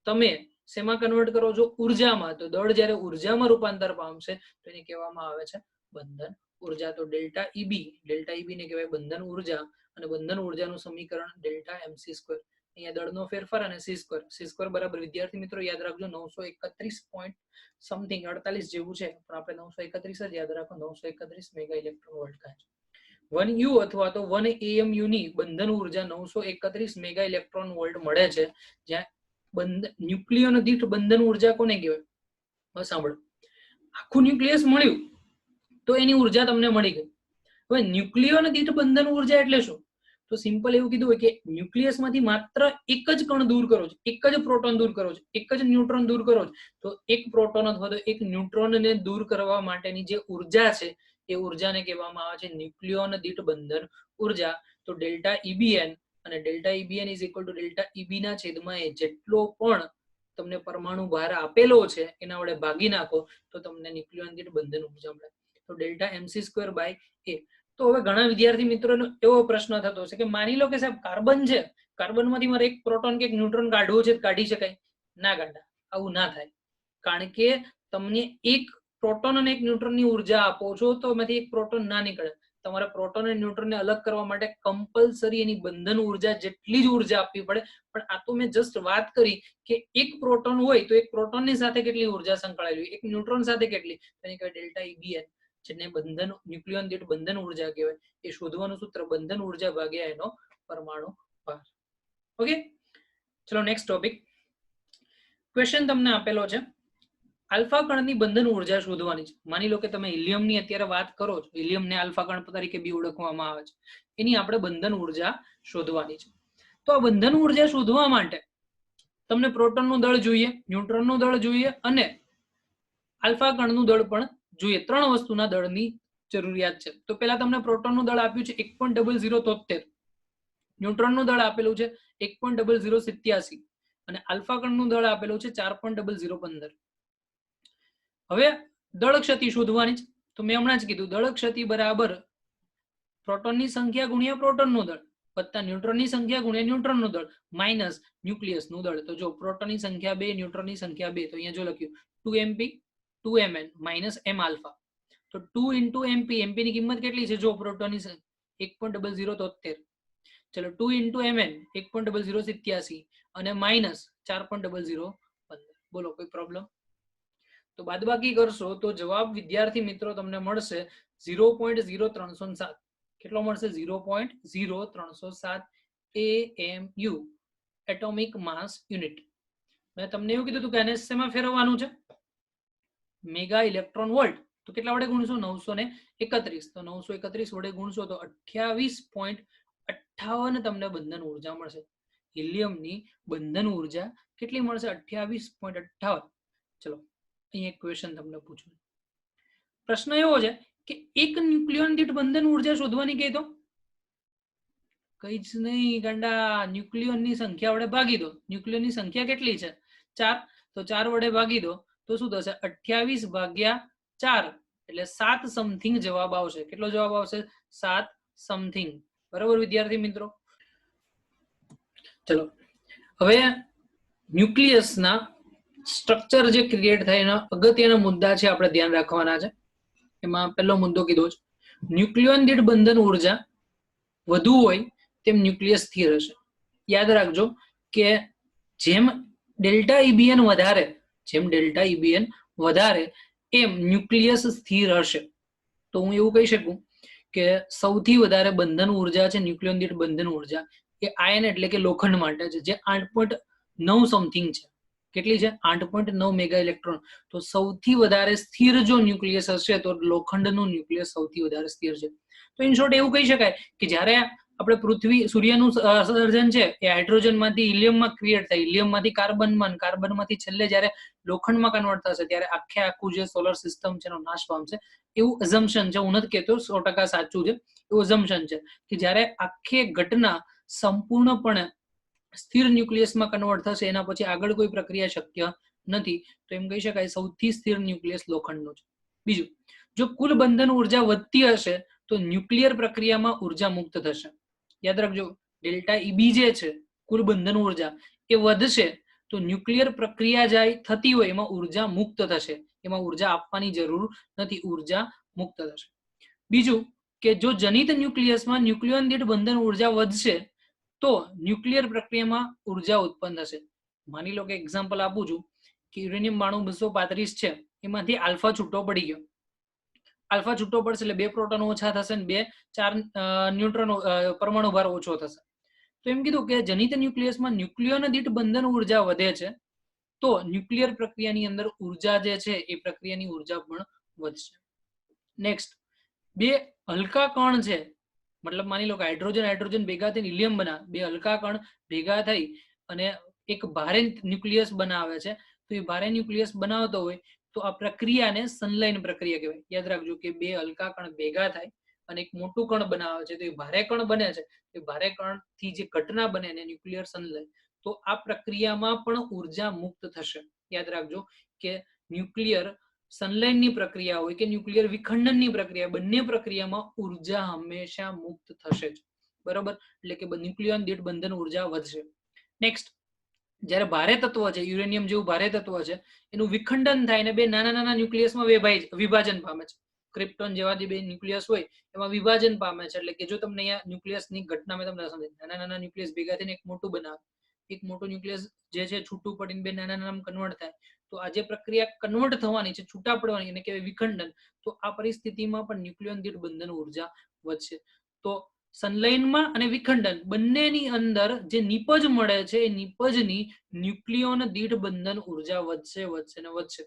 તમે શેમાં કન્વર્ટ કરો છો? ઉર્જામાં. તો દળ જ્યારે ઉર્જામાં રૂપાંતર પામશે તો એને કહેવામાં આવે છે બંધન ઉર્જા. તો ડેલ્ટા ઈબી ને કહેવાય બંધન ઉર્જા, અને બંધન ઉર્જાનું સમીકરણ ડેલ્ટા mc². અહીંયા દળનો ફેરફાર અને c² બરાબર વિદ્યાર્થી મિત્રો યાદ રાખજો 931 પોઈન્ટ સમથિંગ 48 જેવું છે, પણ આપણે 931 જ યાદ રાખો. 931 મેગા ઇલેક્ટ્રોન વોલ્ટ થાય છે. 1U અથવા તો 1 AMU ની બંધન ઉર્જા 931 મેગા ઇલેક્ટ્રોન વોલ્ટ મળે છે. જ્યાં ન્યુક્લિયન દીઠ બંધન ઉર્જા કોને કહેવાય? હવે સાંભળો, આખું ન્યુક્લિયસ મળ્યું તો એની ઉર્જા તમને મળી ગઈ. હવે ન્યુક્લિયન દીઠ બંધન ઉર્જા એટલે શું? તો સિમ્પલ એવું કીધું હોય કે ન્યુક્લિયસ માંથી માત્ર એક જ કણ દૂર કરો છો, એક જ પ્રોટોન દૂર કરો છો, એક જ ન્યુટ્રોન દૂર કરો છો, તો એક પ્રોટોન અથવા તો એક ન્યુટ્રોનને દૂર કરવા માટેની જે ઉર્જા છે એ ઉર્જાને કહેવામાં આવે છે ન્યુક્લિયોન દીઠ બંધન ઉર્જા. તો ડેલ્ટા EBN, અને delta EBN is equal to delta EB ના છેદમાં એ જેટલો પણ તમને પરમાણુ ભાર આપેલો છે એના વડે ભાગી નાખો તો તમને ન્યુક્લિયોન દીઠ બંધન ઉર્જા મળે. તો ડેલ્ટા mc² બાય A. તો હવે ઘણા વિદ્યાર્થી મિત્રોનો એવો પ્રશ્ન થતો હશે કે માની લો કે સાહેબ કાર્બન છે, કાર્બન માંથી મારે એક પ્રોટોન કે એક ન્યુટ્રોન કાઢવું છે, કાઢી શકાય? ના કાઢા, આવું ના થાય. કારણ કે તમને એક પ્રોટોન અને એક ન્યુટ્રોનની ઉર્જા આપો છો તો એમાંથી એક પ્રોટોન ના નીકળે. તમારે પ્રોટોન અને ન્યુટ્રોનને અલગ કરવા માટે કમ્પલસરી એની બંધન ઉર્જા જેટલી જ ઉર્જા આપવી પડે. પણ આ તો મેં જસ્ટ વાત કરી કે એક પ્રોટોન હોય તો એક પ્રોટોનની સાથે કેટલી ઉર્જા સંકળાયેલી હોય, એક ન્યુટ્રોન સાથે કેટલી, તેને કહેવાય ડેલ્ટા EBN, જેને બંધન ન્યુક્લિયન દીઠ બંધન ઉર્જા કહેવાય. એ શોધવાનું સૂત્ર બંધન ઉર્જા ભાગ્યા એનો પરમાણુ ભાર. ઓકે, ચલો નેક્સ્ટ ટોપિક. ક્વેશ્ચન તમને આપેલો છે, આલ્ફા કણની બંધન ઉર્જા શોધવાની છે. માની લો કે તમે હિલિયમની અત્યારે વાત કરો છો, હિલિયમને આલ્ફા કણ તરીકે બી ઓળખવામાં આવે છે, એની આપણે બંધન ઉર્જા શોધવાની છે. તો આ બંધન ઉર્જા શોધવા માટે તમને પ્રોટોનનું દળ જોઈએ, ન્યુટ્રોનનું દળ જોઈએ અને આલ્ફા કણનું દળ પણ જોઈએ. 3 વસ્તુના દળની જરૂરિયાત છે. તો પહેલા તમને પ્રોટોનનું દળ આપ્યું છે 1.0073, ન્યુટ્રોનનું દળ આપેલું છે 1.0087 અને આલ્ફા કણનું દળ આપેલું છે 4.0015. હવે દળ ક્ષતિ શોધવાની છે. તો મેં હમણાં જ કીધું દળ ક્ષતિ બરાબર પ્રોટોનની સંખ્યા ગુણ્યા પ્રોટોનનું દળ વત્તા ન્યુટ્રોનની સંખ્યા ગુણ્યા ન્યુટ્રોનનું દળ માઇનસ ન્યુક્લિયસનું દળ. તો જો પ્રોટોનની સંખ્યા 2, ન્યુટ્રોનની સંખ્યા 2, તો અહીંયા જો લખ્યું 2mp 2mn minus m alpha. તો 2 * mp, mp ની કિંમત કેટલી છે? જો પ્રોટોનની 1.0073, ચલો 2 * mn 1.0087 અને માઇનસ 4.0015. બોલો કોઈ પ્રોબ્લેમ? તો બાદબાકી કરશો તો જવાબ વિદ્યાર્થી મિત્રો તમને મળશે 0.0307. કેટલો મળશે? 0.0307 AMU, એટોમિક માસ યુનિટ. મેં તમને એવું કીધું હતું કે આને શેમાં ફેરવવાનું છે? Mega electron volt. તો કેટલા વડે ગુણશો? 931. તો 931 વડે ગુણશો તો 28.58 તમને બંધન ઉર્જા મળશે. હિલિયમની બંધન ઉર્જા કેટલી મળશે? 28.58. ચલો અહીં એક ક્વેશ્ચન તમને પૂછું. પ્રશ્ન એવો છે કે એક ન્યુક્લિયન દીઠ બંધન ઉર્જા શોધવાની કહે તો કઈ જ નહીં ગાંડા, ન્યુક્લિયનની સંખ્યા વડે ભાગી દો. ન્યુક્લિયનની સંખ્યા કેટલી છે? 4. તો 4 વડે ભાગી દો તો શું થશે? 28/4 એટલે 7 સમથિંગ જવાબ આવશે. કેટલો જવાબ આવશે? 7 સમથિંગ. બરાબર વિદ્યાર્થી મિત્રો? ચલો હવે ન્યુક્લિયસના સ્ટ્રક્ચર જે ક્રિએટ થાય એના અગત્યના મુદ્દા છે આપણે ધ્યાન રાખવાના છે. એમાં પહેલો મુદ્દો કીધો છે ન્યુક્લિયન દીઠ બંધન ઉર્જા વધુ હોય તેમ ન્યુક્લિયસ સ્થિર હશે. યાદ રાખજો કે જેમ ડેલ્ટા EBN વધારે એમ ન્યુક્લિયસ સ્થિર હશે. તો હું એવું કહી શકું કે સૌથી વધારે બંધન ઉર્જા છે ન્યુક્લિયોન દીઠ બંધન ઉર્જા એ આયન એટલે કે લોખંડ માટે છે, જે 8.9 સમથિંગ છે. કેટલી છે? 8.9 મેગા ઇલેક્ટ્રોન. તો સૌથી વધારે સ્થિર જો ન્યુક્લિયસ હશે તો લોખંડનું ન્યુક્લિયસ સૌથી વધારે સ્થિર છે. તો ઇન શોર્ટ એવું કહી શકાય કે જ્યારે આપણે પૃથ્વી સૂર્યનું સર્જન છે એ હાઇડ્રોજનમાંથી હિલિયમમાં ક્રિએટ થાય, હિલિયમમાંથી કાર્બનમાં, કાર્બનમાંથી છેલ્લે જ્યારે લોખંડમાં કન્વર્ટ થશે ત્યારે આખું જે સોલર સિસ્ટમ છે એનો નાશ પામશે. એવું અઝમ્પશન છે, હું નથી કહેતો 100% સાચું છે, એવું અઝમ્પશન છે કે જ્યારે આખી ઘટના સંપૂર્ણપણે સ્થિર ન્યુક્લિયસમાં કન્વર્ટ થશે એના પછી આગળ કોઈ પ્રક્રિયા શક્ય નથી. તો એમ કહી શકાય સૌથી સ્થિર ન્યુક્લિયસ લોખંડનું છે. બીજું, જો કુલ બંધન ઉર્જા વધતી હશે તો ન્યુક્લિયર પ્રક્રિયામાં ઉર્જા મુક્ત થશે. યાદ રાખજો, ડેલ્ટા ઈબી જે છે કુલ બંધન ઉર્જા એ વધશે તો ન્યુક્લિયર પ્રક્રિયા જાય થતી હોય એમાં ઉર્જા મુક્ત થશે, એમાં ઉર્જા આપવાની જરૂર નથી, ઉર્જા મુક્ત થશે. બીજું કે જો જનિત ન્યુક્લિયસમાં ન્યુક્લિયોન દીઠ બંધન ઉર્જા વધશે તો ન્યુક્લિયર પ્રક્રિયામાં ઉર્જા ઉત્પન્ન થશે. માની લો કે એક્ઝામ્પલ આપું છું કે યુરેનિયમ 92-235 છે, એમાંથી આલ્ફા છૂટો પડી ગયો. આલ્ફા છૂટો પડશે એટલે 2 પ્રોટોન ઓછા થશે અને 4 ન્યુટ્રોન પરમાણુ ભાર ઓછો થશે. તો એમ કીધું કે જનિત ન્યુક્લિયસમાં ન્યુક્લિયોન દીઠ બંધન ઉર્જા વધે છે તો ન્યુક્લિયર પ્રક્રિયાની અંદર ઉર્જા જે છે એ પ્રક્રિયાની ઉર્જા પણ વધશે. નેક્સ્ટ, 2 હલકા કણ છે, મતલબ માની લો કે હાઇડ્રોજન ભેગા થઈને હિલિયમ બનાવે, 2 હલકા કણ ભેગા થઈ અને એક ભારે ન્યુક્લિયસ બનાવે છે. તો એ ભારે ન્યુક્લિયસ બનાવતો હોય તો આ પ્રક્રિયાને સંલયન પ્રક્રિયા કહેવાય. યાદ રાખજો કે 2 હલકા કણ ભેગા થાય અને એક મોટું કણ બનાવે છે તો એ ભારે કણ બને છે, એ ભારે કણ થી જે ઘટના બને એને ન્યુક્લિયર સંલય. તો આ પ્રક્રિયામાં પણ ઉર્જા મુક્ત થશે. યાદ રાખજો કે ન્યુક્લિયર સંલયનની પ્રક્રિયા હોય કે ન્યુક્લિયર વિખંડનની પ્રક્રિયા, બંને પ્રક્રિયામાં ઉર્જા હંમેશા મુક્ત થશે જ. બરોબર, એટલે કે ન્યુક્લિયોન દીઠ બંધન ઉર્જા વધશે. નેક્સ્ટ, જ્યારે ભારે તત્વ છે, યુરેનિયમ જેવું ભારે તત્વ છે, એનું વિખંડન થાય ને 2 નાના નાના ન્યુક્લિયસમાં વિભાજન પામે છે. ક્રિપ્ટોન જેવા જે 2 ન્યુક્લિયસ હોય એમાં વિભાજન પામે છે. એટલે કે જો તમને અહીંયા ન્યુક્લિયસની ઘટના મેં તમને સમજાવી, નાના નાના ન્યુક્લિયસ ભેગા થઈને એક મોટું બનાવે, એક મોટું ન્યુક્લિયસ જે છે છૂટું પડીને 2 નાના નાના કન્વર્ટ થાય. તો આ જે પ્રક્રિયા કન્વર્ટ થવાની છે, છૂટા પડવાની, એને કહેવાય વિખંડન. તો આ પરિસ્થિતિમાં પણ ન્યુક્લિયોન દીઠ બંધન ઉર્જા વધશે. તો સંલયનમાં અને વિખંડન બંનેની અંદર જે નિપજ મળે છે એ નિપજની ન્યુક્લિયોન દીઠ બંધન ઉર્જા વધશે વધશે ને વધશે.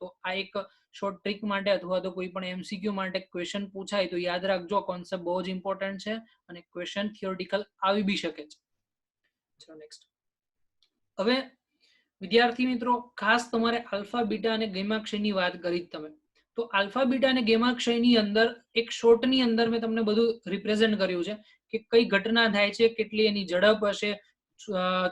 તો આ એક શોર્ટ ટ્રિક માટે અથવા તો કોઈ પણ એમસીક્યુ માટે ક્વેશ્ચન પૂછાય તો યાદ રાખજો, કોન્સેપ્ટ બહુ જ ઇમ્પોર્ટન્ટ છે અને ક્વેશ્ચન થિયોરિટિકલ આવી બી શકે છે. ચલો નેક્સ્ટ. હવે વિદ્યાર્થી મિત્રો, ખાસ તમારે આલ્ફા બીટા અને ગેમા ક્ષયની વાત કરી તમે. તો આલ્ફા બીટા અને ગેમા ક્ષયની અંદર એક શોર્ટની અંદર મેં તમને બધું રિપ્રેઝન્ટ કર્યું છે કે કઈ ઘટના થાય છે, કેટલી એની ઝડપ હશે,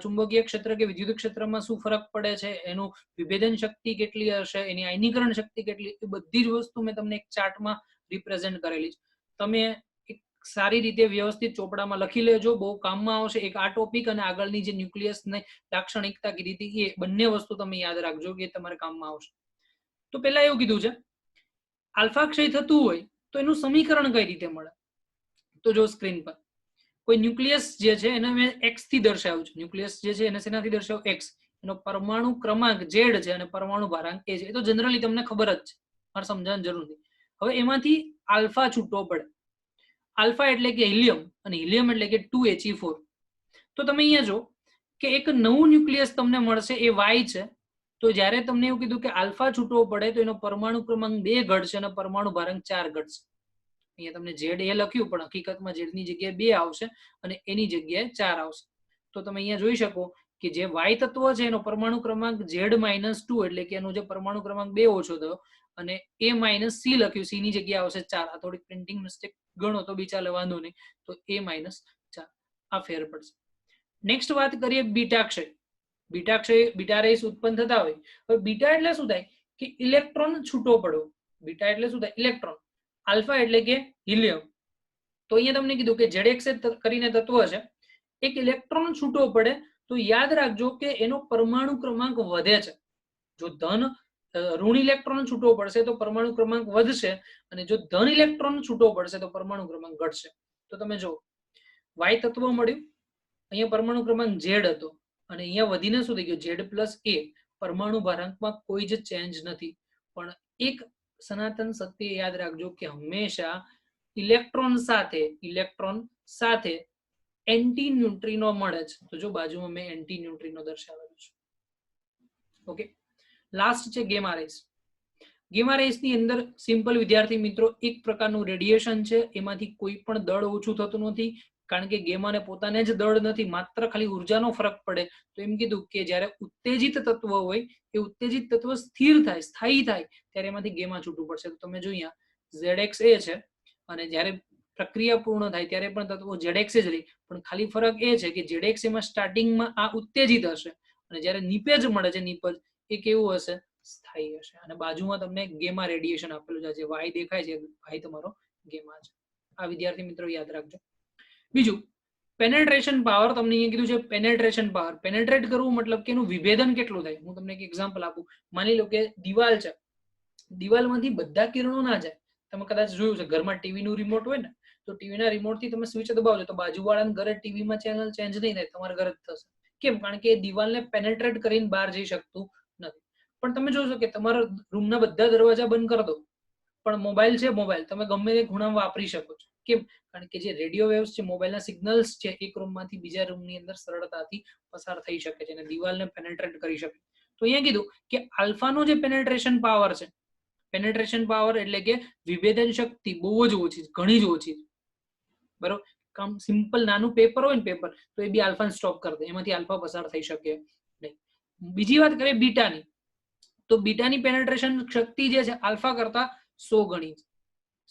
ચુંબકીય ક્ષેત્ર કે વિદ્યુત ક્ષેત્રમાં શું ફરક પડે છે, એનું વિભેદન શક્તિ કેટલી હશે, એની આયનીકરણ શક્તિ કેટલી, એ બધી જ વસ્તુ મેં તમને એક ચાર્ટમાં રિપ્રેઝન્ટ કરેલી છે. તમે એક સારી રીતે વ્યવસ્થિત ચોપડામાં લખી લેજો, બહુ કામમાં આવશે. એક આ ટોપિક અને આગળની જે ન્યુક્લિયસની લાક્ષણિકતા કીધી હતી એ બંને વસ્તુ તમે યાદ રાખજો કે તમારે કામમાં આવશે. તો પહેલા એવું કીધું છે આલ્ફા ક્ષય થતું હોય તો એનું સમીકરણ કઈ રીતે મળે. તો જો સ્ક્રીન પર કોઈ ન્યુક્લિયસ જે છે એને મેં x થી દર્શાવ્યું છે. ન્યુક્લિયસ જે છે એને શેનાથી દર્શાવ્યું? x. એનો પરમાણુ ક્રમાંક z છે અને પરમાણુ ભારાંક a છે. એ તો જનરલી તમને ખબર જ છે, મારે સમજાવવાની જરૂર નથી. હવે એમાંથી આલ્ફા છૂટો પડે. આલ્ફા એટલે કે હિલિયમ અને હિલિયમ એટલે કે 2He4. તો તમે અહીંયા જો કે એક નવું ન્યુક્લિયસ તમને મળશે, એ y છે. તો જ્યારે તમને એવું કીધું કે આલ્ફા છૂટવો પડે તો એનો પરમાણુ ક્રમાંક 2 ઘટશે અને પરમાણુ ભારાંક 4 ઘટશે. અહીંયા તમને Z એ લખ્યું પણ હકીકતમાં Z ની જગ્યાએ 2 આવશે અને એની જગ્યાએ 4 આવશે. તો તમે અહીંયા જોઈ શકો કે જે y તત્વ છે એનો પરમાણુ ક્રમાંક Z-2 એટલે કે એનો જે પરમાણુ ક્રમાંક 2 ઓછો થયો અને A-C લખ્યું, C ની જગ્યાએ આવશે 4. આ થોડીક પ્રિન્ટિંગ મિસ્ટેક ગણો તો બી ચાલે, વાંધો નહીં. તો A-4 આ ફેર પડશે. નેક્સ્ટ વાત કરીએ બીટા ક્ષય. બીટા રેસ ઉત્પન્ન થતા હોય. હવે બીટા એટલે શું થાય કે ઇલેક્ટ્રોન છૂટો પડવો. બીટા એટલે શું થાય? ઇલેક્ટ્રોન. આલ્ફા એટલે કે હિલિયમ. તો અહીંયા તમને કીધું કે ZX કરીને તત્વ છે, એક ઇલેક્ટ્રોન છૂટો પડે તો યાદ રાખજો કે એનો પરમાણુ ક્રમાંક વધે છે. જો ઋણ ઇલેક્ટ્રોન છૂટો પડશે તો પરમાણુ ક્રમાંક વધશે અને જો ધન ઇલેક્ટ્રોન છૂટો પડશે તો પરમાણુ ક્રમાંક ઘટશે. તો તમે જો y તત્વ મળ્યું, અહીંયા પરમાણુ ક્રમાંક Z હતો અને અહીંયા વધીને શું થઈ ગયું? Z+A. પરમાણુ ભારાંકમાં કોઈ જ ચેન્જ નથી. પણ એક સનાતન સત્ય યાદ રાખજો કે હંમેશા ઇલેક્ટ્રોન સાથે એન્ટી ન્યુટ્રિનો મળે છે. તો જો બાજુમાં મેં એન્ટી ન્યુટ્રિનો દર્શાવેલું છે. ઓકે, લાસ્ટ છે ગેમા રેસ. ગેમા રેસ ની અંદર સિમ્પલ વિદ્યાર્થી મિત્રો એક પ્રકારનું રેડિયેશન છે, એમાંથી કોઈ પણ દળ ઓછું થતું નથી, કારણ કે ગેમાને પોતાને જ દળ નથી, માત્ર ખાલી ઉર્જાનો ફરક પડે. તો એમ કીધું કે જ્યારે ઉત્તેજિત તત્વ હોય એ ઉત્તેજિત તત્વ સ્થિર થાય, સ્થાયી થાય, ત્યારે એમાંથી ગેમા છૂટવું પડશે. તો તમે જો અહીંયા ZX એ છે, અને જ્યારે પ્રક્રિયા પૂર્ણ થાય ત્યારે પણ તત્વો ZX જ રહી, પણ ખાલી ફરક એ છે કે ZX એમાં સ્ટાર્ટિંગમાં આ ઉત્તેજિત હશે, અને જ્યારે નિપેજ મળે છે, નિપજ એ કેવું હશે, સ્થાયી હશે. અને બાજુમાં તમને ગેમા રેડિયેશન આપેલું છે, જે Y દેખાય છે, Y તમારો ગેમા છે. આ વિદ્યાર્થી મિત્રો યાદ રાખજો. બીજું, પેનેટ્રેશન પાવર તમને અહીંયા કીધું છે. પેનેટ્રેશન પાવર, પેનેટ્રેટ કરવું મતલબ કે એનું વિભેદન કેટલું થાય. હું તમને એક એક્ઝામ્પલ આપું. માની લો કે દિવાલ છે, દિવાલમાંથી બધા કિરણો ના જાય. તમે કદાચ જોયું છે, ઘરમાં ટીવી નું રિમોટ હોય ને, તો ટીવી ના રિમોટ થી તમે સ્વિચ દબાવજો તો બાજુવાળાના ઘરે ટીવીમાં ચેનલ ચેન્જ નહીં થાય, તમારા ઘરે જ થશે. કેમ? કારણ કે દિવાલને પેનેટ્રેટ કરીને બહાર જઈ શકતું નથી. પણ તમે જોશો કે તમારા રૂમના બધા દરવાજા બંધ કરી દો, પણ મોબાઈલ છે, મોબાઈલ તમે ગમે તે ખૂણામાં વાપરી શકો છો. કેમ? કારણ કે જે રેડિયો વેવ્સ છે, મોબાઈલના સિગ્નલ્સ છે, એક રૂમમાંથી બીજા રૂમની અંદર સરળતાથી પસાર થઈ શકે છે અને દિવાલને પેનેટ્રેટ કરી શકે. તો અહીંયા કીધું કે આલ્ફાનો જે પેનેટ્રેશન પાવર છે, પેનેટ્રેશન પાવર એટલે કે વિભેદન શક્તિ બહુ જ ઓછી, ઘણી જ ઓછી. બરોબર? કામ સિમ્પલ નાનું પેપર હોય ને, પેપર, તો એ બી આલ્ફાને સ્ટોપ કરી દે, એમાંથી આલ્ફા પસાર થઈ શકે નહીં. બીજી વાત કરીએ બીટાની, તો બીટાની પેનેટ્રેશન શક્તિ જે છે આલ્ફા કરતા 100 ગણી છે.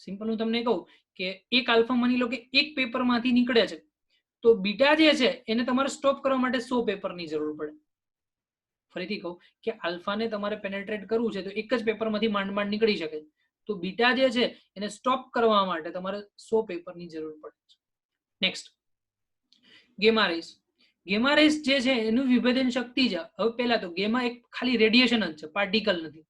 સિમ્પલ હું તમને કહું કે એક આલ્ફા માની લો કે એક પેપરમાંથી નીકળે છે, તો બીટા જે છે એને તમારે સ્ટોપ કરવા માટે 100 પેપરની જરૂર પડે. ફરીથી કહું કે આલ્ફાને તમારે પેનેટ્રેટ કરવું છે તો એક જ પેપરમાંથી માંડ માંડ નીકળી શકે, તો બીટા જે છે એને સ્ટોપ કરવા માટે તમારે 100 પેપરની જરૂર પડે છે. Next, gamma rays. Gamma rays જે છે એનું વિભેદન શક્તિ છે. હવે પહેલા તો ગેમા એક ખાલી રેડિયેશન જ છે, પાર્ટિકલ નથી.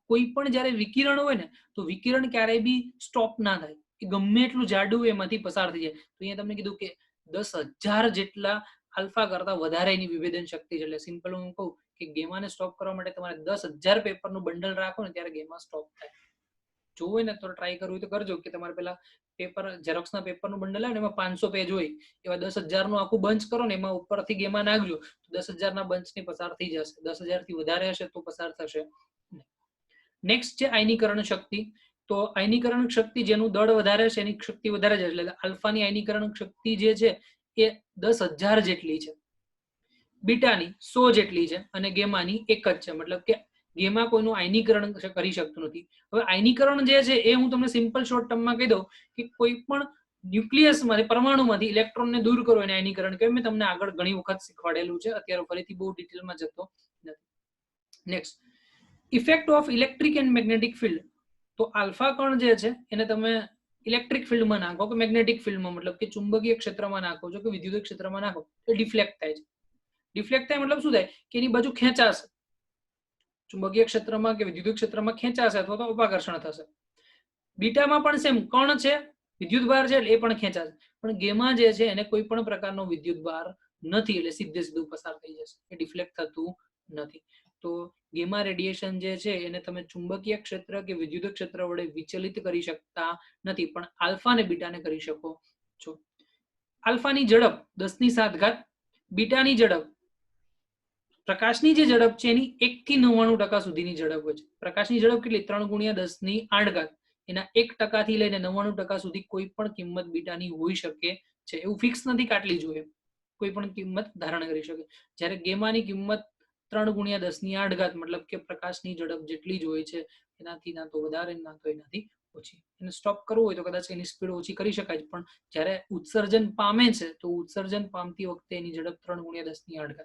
કોઈ પણ જ્યારે વિકિરણ હોય ને, તો વિકિરણ ક્યારેય બી સ્ટોપ ના થાય, એ ગમે એટલું જાડું એમાંથી પસાર થઈ જાય. તો અહીંયા તમને કીધું કે 10,000 જેટલા આલ્ફા કરતા વધારે એની વિભેદન શક્તિ છે. એટલે સિમ્પલ હું કહું કે ગેમાને સ્ટોપ કરવા માટે તમારે 10,000 પેપરનું બંડલ રાખો ને ત્યારે ગેમા સ્ટોપ થાય. જોવું ને તો ટ્રાય કરવું તો કરજો કે તમારે પેલા પેપર, ઝેરોક્સના પેપરનું બંડલ આવે ને, એમાં 500 પેજ હોય, એવા 10,000 નું આખું બંચ કરો ને, એમાં ઉપરથી ગેમા નાખજો તો 10,000 ના બંચની પસાર થઈ જશે. 10,000 થી વધારે હશે તો પસાર થશે. નેક્સ્ટ છે આયનીકરણ શક્તિ. તો આયનીકરણ શક્તિ જેનું દળ વધારે છે એની શક્તિ વધારે છે, એટલે આલ્ફાની આયનીકરણ શક્તિ જે છે એ 10,000 જેટલી છે, બીટાની 100 જેટલી છે, અને ગેમાની 1 જ છે. મતલબ કે ગેમા કોઈનું આયનીકરણ કરી શકતું નથી. હવે આયનીકરણ જે છે એ હું તમને સિમ્પલ શોર્ટ ટર્મમાં કહી દઉં કે કોઈ પણ ન્યુક્લિયસમાંથી, પરમાણુમાંથી ઇલેક્ટ્રોનને દૂર કરો એને આયનીકરણ કહેવાય. મેં તમને આગળ ઘણી વખત શીખવાડેલું છે, અત્યારે ફરીથી બહુ ડિટેલમાં જતો નથી. Next, effect of electric and magnetic field. તો આલ્ફા કણ જે છે એને તમે ઇલેક્ટ્રિક ફિલ્ડમાં નાખો કે મેગ્નેટિક ફિલ્ડમાં, મતલબ કે ચુંબકીય ક્ષેત્રમાં નાખો છો કે વિદ્યુત ક્ષેત્રમાં નાખો તો ડિફ્લેક્ટ થાય છે. ડિફ્લેક્ટ થાય મતલબ શું થાય કે એની બાજુ ખેંચાશે, ચુંબકીય ક્ષેત્રમાં કે વિદ્યુત ક્ષેત્રમાં ખેંચાશે અથવા તો અપાકર્ષણ થશે. બીટામાં પણ સેમ, કણ છે, વિદ્યુત ભાર છે એટલે એ પણ ખેંચાશે. પણ ગેમા જે છે એને કોઈ પણ પ્રકારનો વિદ્યુત ભાર નથી, એટલે સીધે સીધું પસાર થઈ જશે, એ ડિફ્લેક્ટ થતું નથી. તો ગેમા રેડિયેશન જે છે એને તમે ચુંબકીય ક્ષેત્ર કે વિદ્યુત ક્ષેત્ર વડે વિચલિત કરી શકતા નથી, પણ આલ્ફા અને બીટાને કરી શકો છો. આલ્ફાની ઝડપ 10⁷, બીટાની ઝડપ, પ્રકાશની જે ઝડપ છે એની 1 થી 99% સુધીની ઝડપ હોય છે. પ્રકાશની ઝડપ કેટલી? 3×10⁸. એના 1% થી લઈને 99% સુધી કોઈ પણ કિંમત બીટાની હોઈ શકે છે. એવું ફિક્સ નથી કે આટલી જોઈએ, કોઈ પણ કિંમત ધારણ કરી શકે. જ્યારે ગેમાની કિંમત 3×10⁸, મતલબ કે પ્રકાશની ઝડપ જેટલી જ હોય છે, એનાથી ના તો વધારે ના તો એનાથી ઓછી. એને સ્ટોપ કરવું હોય તો કદાચ એની સ્પીડ ઓછી કરી શકાય, પણ જ્યારે ઉત્સર્જન પામે છે તો ઉત્સર્જન પામતી વખતે એની ઝડપ 3×10⁸.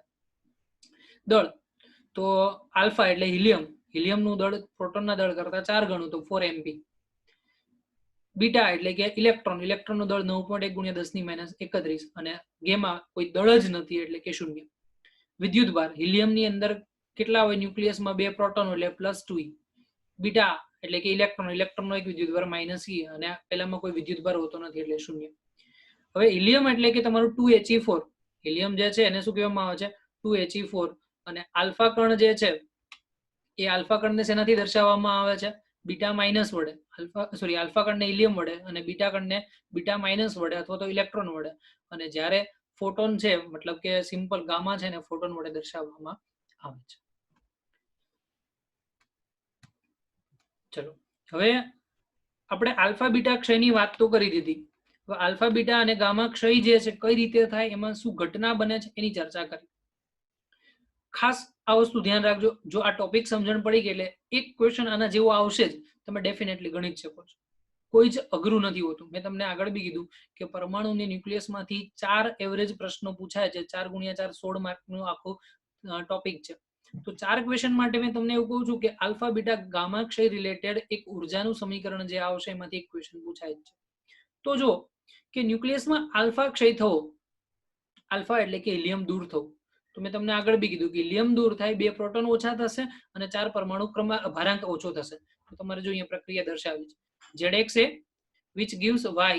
દળ, તો આલ્ફા એટલે હિલિયમ, હિલિયમનું દળ પ્રોટોનના દળ કરતા 4 ગણું, તો 4 MP. બીટા એટલે કે ઇલેક્ટ્રોન, ઇલેક્ટ્રોનનું દળ 9.1×10⁻31, અને ગેમા કોઈ દળ જ નથી એટલે કે 0. વિદ્યુત ભાર, હિલિયમની અંદર કેટલા હોય? ન્યુક્લિયસમાં 2 પ્રોટોન એટલે +2e. બીટા એટલે કે ઇલેક્ટ્રોન, ઇલેક્ટ્રોનનો એક વિદ્યુત ભાર -e, અને પેલામાં કોઈ વિદ્યુત ભાર હોતો નથી એટલે 0. હવે હિલિયમ એટલે કે તમારું 2He4, હિલિયમ જે છે એને શું કહેવામાં આવે છે? 2He4. અને આલ્ફા કણ જે છે એ આલ્ફા કણને શેનાથી દર્શાવવામાં આવે છે? બીટા માઇનસ વડે, આલ્ફા કણને હિલિયમ વડે અને બીટા કણને બીટા માઇનસ વડે અથવા તો ઇલેક્ટ્રોન વડે, અને જ્યારે ફોટોન છે મતલબ કે સિમ્પલ ગામા છે ને ફોટોન વડે દર્શાવવામાં આવે છે. ચલો હવે આપણે આલ્ફા બીટા ક્ષયની વાત તો કરી દીધી. હવે આલ્ફા બીટા અને ગામા ક્ષય જે છે કઈ રીતે થાય, એમાં શું ઘટના બને છે એની ચર્ચા કરી. ખાસ આ વસ્તુ ધ્યાન રાખજો, જો આ ટોપિક સમજણ પડી ગઈ એટલે એક ક્વેશ્ચન આના જેવો આવશે જ, તમે ડેફિનેટલી ગણી જ શકો છો. કોઈ જ અઘરું નથી હોતું. મેં તમને આગળ બી કીધું કે પરમાણુની ન્યુક્લિયસમાંથી 4 એવરેજ પ્રશ્નો પૂછાય છે. 4 × 4 16 માર્કનું આખું ટોપિક છે. તો 4 ક્વેશ્ચન માટે મેં તમને એવું કહું છું કે આલ્ફા બીટા ગામા ક્ષય રિલેટેડ એક ઉર્જાનું સમીકરણ જે આવશે એમાંથી એક ક્વેશ્ચન પૂછાય છે. તો જો કે ન્યુક્લિયસમાં આલ્ફા ક્ષય થવો, આલ્ફા એટલે કે હિલિયમ દૂર થવું, તો મેં તમને આગળ બી કીધું કે હિલિયમ દૂર થાય, 2 પ્રોટોન ઓછા થશે અને 4 પરમાણુ ભારાંક ઓછો થશે. તો તમારે જો અહીંયા પ્રક્રિયા દર્શાવી છે. ZX which gives Y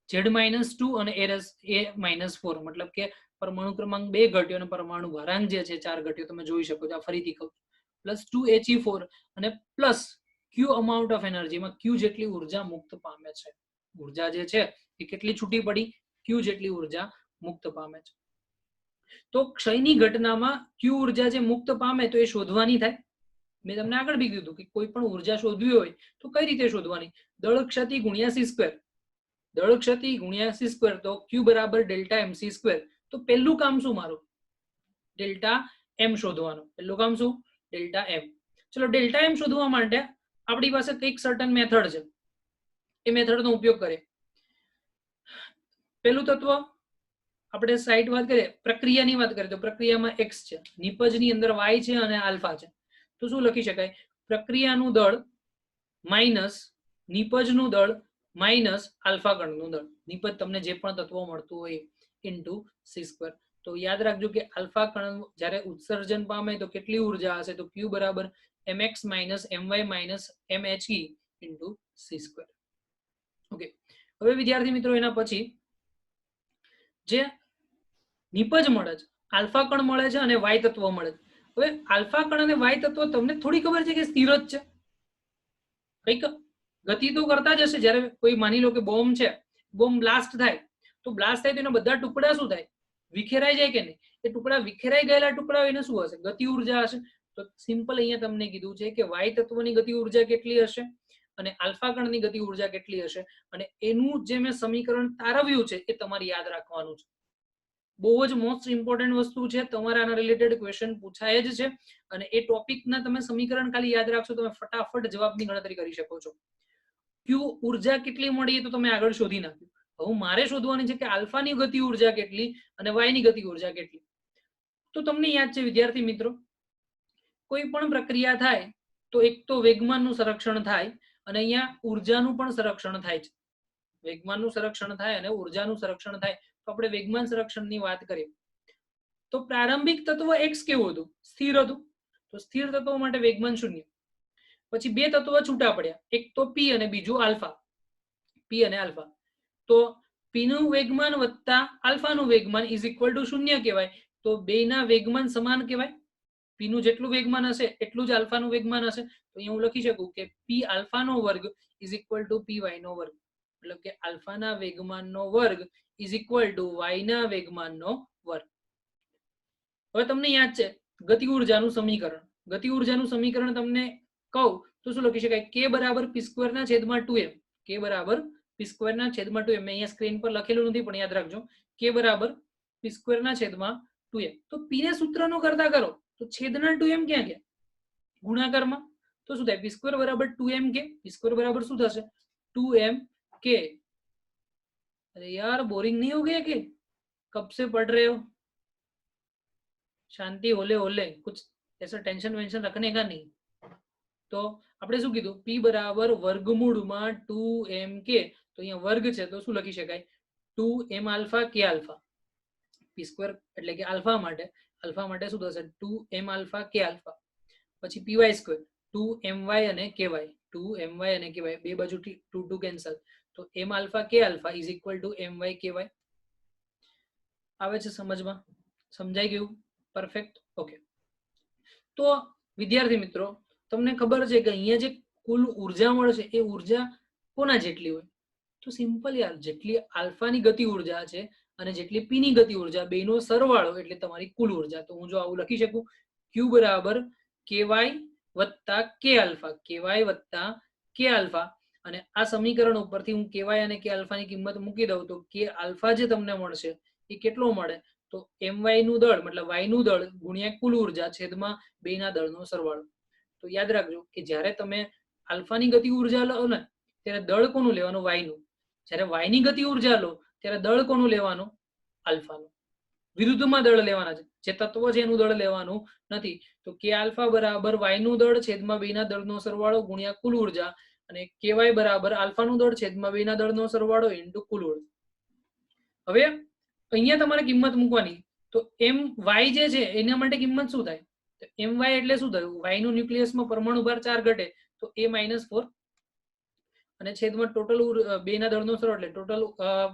Z-2 અને A-4, મતલબ કે પરમાણુ ક્રમાંક 2 ઘટ્યો અને પરમાણુ ભારાંક જે છે 4 ઘટ્યો. તમે જોઈ શકો છો, આ ફરીથી કહું, +2He4 અને plus Q amount of energy, માં Q જેટલી ઉર્જા મુક્ત પામે છે. ઉર્જા જે છે એ કેટલી છૂટી પડી, Q જેટલી ઉર્જા મુક્ત પામે છે. તો ક્ષયની ઘટનામાં Q ઉર્જા જે મુક્ત પામે તો એ શોધવાની થાય. મેં તમને આગળ બી કીધું કે કોઈ પણ ઉર્જા શોધવી હોય તો કઈ રીતે શોધવાની, દળ ક્ષતિ ગુણ્યા c², દળ ક્ષતિ ગુણ્યા c², તો Q બરાબર ડેલ્ટા mc². તો પહેલું કામ શું મારું, ડેલ્ટા m શોધવાનું. પહેલું કામ શું, ડેલ્ટા m. ચલો ડેલ્ટા m શોધવા માટે આપણી પાસે કંઈક સર્ટન મેથડ છે, એ મેથડનો ઉપયોગ કરીએ. પહેલું તત્વ આપણે સાઈડ વાત કરીએ, પ્રક્રિયાની વાત કરીએ તો પ્રક્રિયામાં x છે, નિપજની અંદર y છે અને આલ્ફા છે. તો શું લખી શકાય, પ્રક્રિયાનું દળ માઇનસ નિપજનું દળ માઇનસ આલ્ફા કણનું દળ. નિપજ તમને જે પણ તત્વો મળતું હોય ઇન્ટુ c². તો યાદ રાખજો કે આલ્ફા કણ જ્યારે ઉત્સર્જન પામે તો કેટલી ઉર્જા હશે, તો Q બરાબર mx minus my minus mhe into c². Okay, હવે વિદ્યાર્થી મિત્રો એના પછી જે નિપજ મળે છે, આલ્ફા કણ મળે છે અને વાય તત્વ મળે છે. હવે આલ્ફા કણ અને વાય તત્વ તમને થોડી ખબર છે કે સ્થિર જ છે, કંઈક ગતિ તો કરતા જ હશે. જ્યારે કોઈ માની લો કે બોમ્બ છે, બોમ્બ બ્લાસ્ટ થાય, તો બ્લાસ્ટ થાય તો એના બધા ટુકડા શું થાય, વિખેરાઈ જાય કે નહીં. એ ટુકડા વિખેરાઈ ગયેલા ટુકડા એને શું હશે, ગતિ ઉર્જા હશે. તો સિમ્પલ અહીંયા તમને કીધું છે કે વાય તત્વની ગતિ ઉર્જા કેટલી હશે અને આલ્ફા કણની ગતિ ઉર્જા કેટલી હશે, અને એનું જે મેં સમીકરણ તારવ્યું છે એ તમારે યાદ રાખવાનું છે. બહુ જ મોસ્ટ ઇમ્પોર્ટન્ટ વસ્તુ છે, તમારા આના રિલેટેડ ક્વેશ્ચન પૂછાય જ છે, અને એ ટોપિકના તમે સમીકરણ ખાલી યાદ રાખશો, તમે ફટાફટ જવાબની ગણતરી કરી શકો છો. Q ઉર્જા કેટલી મળી તો તમે આગળ શોધી નાખ્યું. હવે મારે શોધવાની છે કે આલ્ફાની ગતિ ઉર્જા કેટલી અને વાયની ગતિ ઉર્જા કેટલી. તો તમને યાદ છે વિદ્યાર્થી મિત્રો, કોઈ પણ પ્રક્રિયા થાય તો એક તો વેગમાનનું સંરક્ષણ થાય અને અહીંયા ઉર્જાનું પણ સંરક્ષણ થાય છે. વેગમાનનું સંરક્ષણ થાય અને ઉર્જાનું સંરક્ષણ થાય. તો આપણે વેગમાન સંરક્ષણની વાત કરીએ તો પ્રારંભિક તત્વ x કેવું હતું, સ્થિર હતું. તો સ્થિર તત્વો માટે વેગમાન 0. પછી બે તત્વો છૂટા પડ્યા, એક તો p અને બીજું આલ્ફા, p અને આલ્ફા. તો p નું વેગમાન વત્તા આલ્ફાનું વેગમાન ઇઝ ઇક્વલ ટુ 0 કહેવાય. તો બેના વેગમાન સમાન કહેવાય. p નું જેટલું વેગમાન હશે એટલું જ આલ્ફાનું વેગમાન હશે. તો અહીંયા હું લખી શકું કે p આલ્ફાનો વર્ગ ઇઝ ઇક્વલ ટુ p વાયનો વર્ગ, મતલબ કે આલ્ફાના વેગમાનનો વર્ગ ઇઝ ઇક્વલ ટુ વાયના વેગમાનનો વર્ગ. હવે તમને યાદ છે ગતિ ઉર્જાનું સમીકરણ, ગતિ ઉર્જાનું સમીકરણ તમને કહું તો શું લખી શકાય, k બરાબર p² ના છેદમાં 2m, k બરાબર p² ના છેદમાં 2m. મેં અહીંયા સ્ક્રીન પર લખેલું નથી પણ યાદ રાખજો, k બરાબર p² ના છેદમાં 2m. તો p ને સૂત્રનો કરતા કરો તો છેદના 2m ક્યાં ગયા, ગુણાકારમાં. તો શું થાય, p² બરાબર 2mk, p² બરાબર શું થશે 2mk. अरे यार बोरिंग नहीं हो गया कि कब से पढ़ रहे हो, शांति होले होले, कुछ ऐसा टेंशन वेंशन रखने का नहीं. તો આપણે શું કીધું, p બરાબર વર્ગમૂળમાં 2mk. તો અહીંયા વર્ગ છે તો શું લખી શકાય 2m alpha k alpha. p² એટલે કે આલ્ફા માટે શું થશે 2m આલ્ફા k આલ્ફા. પછી py² 2my અને ky, 2my અને ky બે બાજુ 2 2 કેન્સલ. તો m alpha k alpha is equal to my ky. આવે છે સમજમાં, સમજાઈ ગયું, પરફેક્ટ. ઓકે, તો વિદ્યાર્થી મિત્રો તમને ખબર છે કે અહીંયા જે કુલ ઉર્જા મળશે એ ઉર્જા કોના જેટલી હોય? તો સિમ્પલ યાર, જેટલી આલ્ફાની ગતિ ઉર્જા છે અને જેટલી પી ની ગતિ ઉર્જા બેનો સરવાળો એટલે તમારી કુલ ઉર્જા. તો હું જો આવું લખી શકું, Q બરાબર KY વત્તા K આલ્ફા, KY વત્તા K આલ્ફા, અને આ સમીકરણ ઉપરથી હું KY અને K આલ્ફા ની કિંમત મૂકી દઉં તો K આલ્ફા જે તમને મળશે એ કેટલો મળે? તો My નું દળ મતલબ y નું દળ ગુણ્યા કુલ ઉર્જા છેદમાં બેના દળનો સરવાળો. તો યાદ રાખજો કે જ્યારે તમે આલ્ફાની ગતિ ઉર્જા લો ને ત્યારે દળ કોનું લેવાનું? y નું. જ્યારે y ની ગતિ ઉર્જા લો ત્યારે દળ કોનું લેવાનું? આલ્ફાનું. વિરુદ્ધમાં દળ લેવાના છે, જે તત્વ છે એનું દળ લેવાનું નથી. તો K આલ્ફા બરાબર y નું દળ છેદમાં બેના દળનો સરવાળો ગુણ્યા કુલ ઉર્જા, અને KY બરાબર આલ્ફાનું દળ છેદમાં બેના દળનો સરવાળો ઇન્ટુ કુલ ઉર્જા. હવે અહીંયા તમારે કિંમત મૂકવાની. તો My જે છે એના માટે કિંમત શું થાય? તો My એટલે શું થયું? y નું ન્યુક્લિયસમાં પરમાણુ ભાર 4 ઘટે તો A-4, અને છેદમાં ટોટલ બેના દળનો સરવાળો એટલે ટોટલ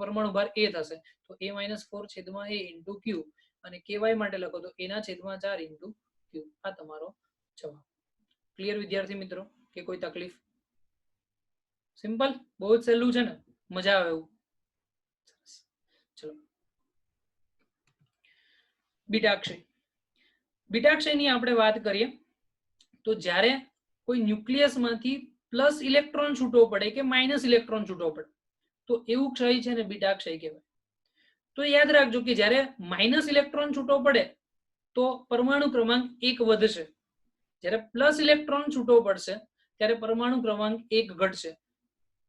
પરમાણુ ભાર A થશે. તો A-4 છેદમાં A ઇન્ટુ Q, અને KY માટે લખો તો A ના છેદમાં 4 ઇન્ટુ Q. આ તમારો જવાબ. ક્લિયર વિદ્યાર્થી મિત્રો? કે કોઈ તકલીફ? સિમ્પલ, બહુ જ સહેલું છે ને, મજા આવે એવું. ચલો, બીટાક્ષય. બીટાક્ષયની આપણે વાત કરીએ તો જ્યારે કોઈ ન્યુક્લિયસમાંથી પ્લસ ઇલેક્ટ્રોન છૂટો પડે કે માઇનસ ઇલેક્ટ્રોન છૂટો પડે તો એવું ક્ષય છે ને બીટાક્ષય કહેવાય. તો યાદ રાખજો કે જ્યારે માઇનસ ઇલેક્ટ્રોન છૂટો પડે તો પરમાણુ ક્રમાંક 1 વધશે, જ્યારે પ્લસ ઇલેક્ટ્રોન છૂટો પડશે ત્યારે પરમાણુ ક્રમાંક 1 ઘટશે.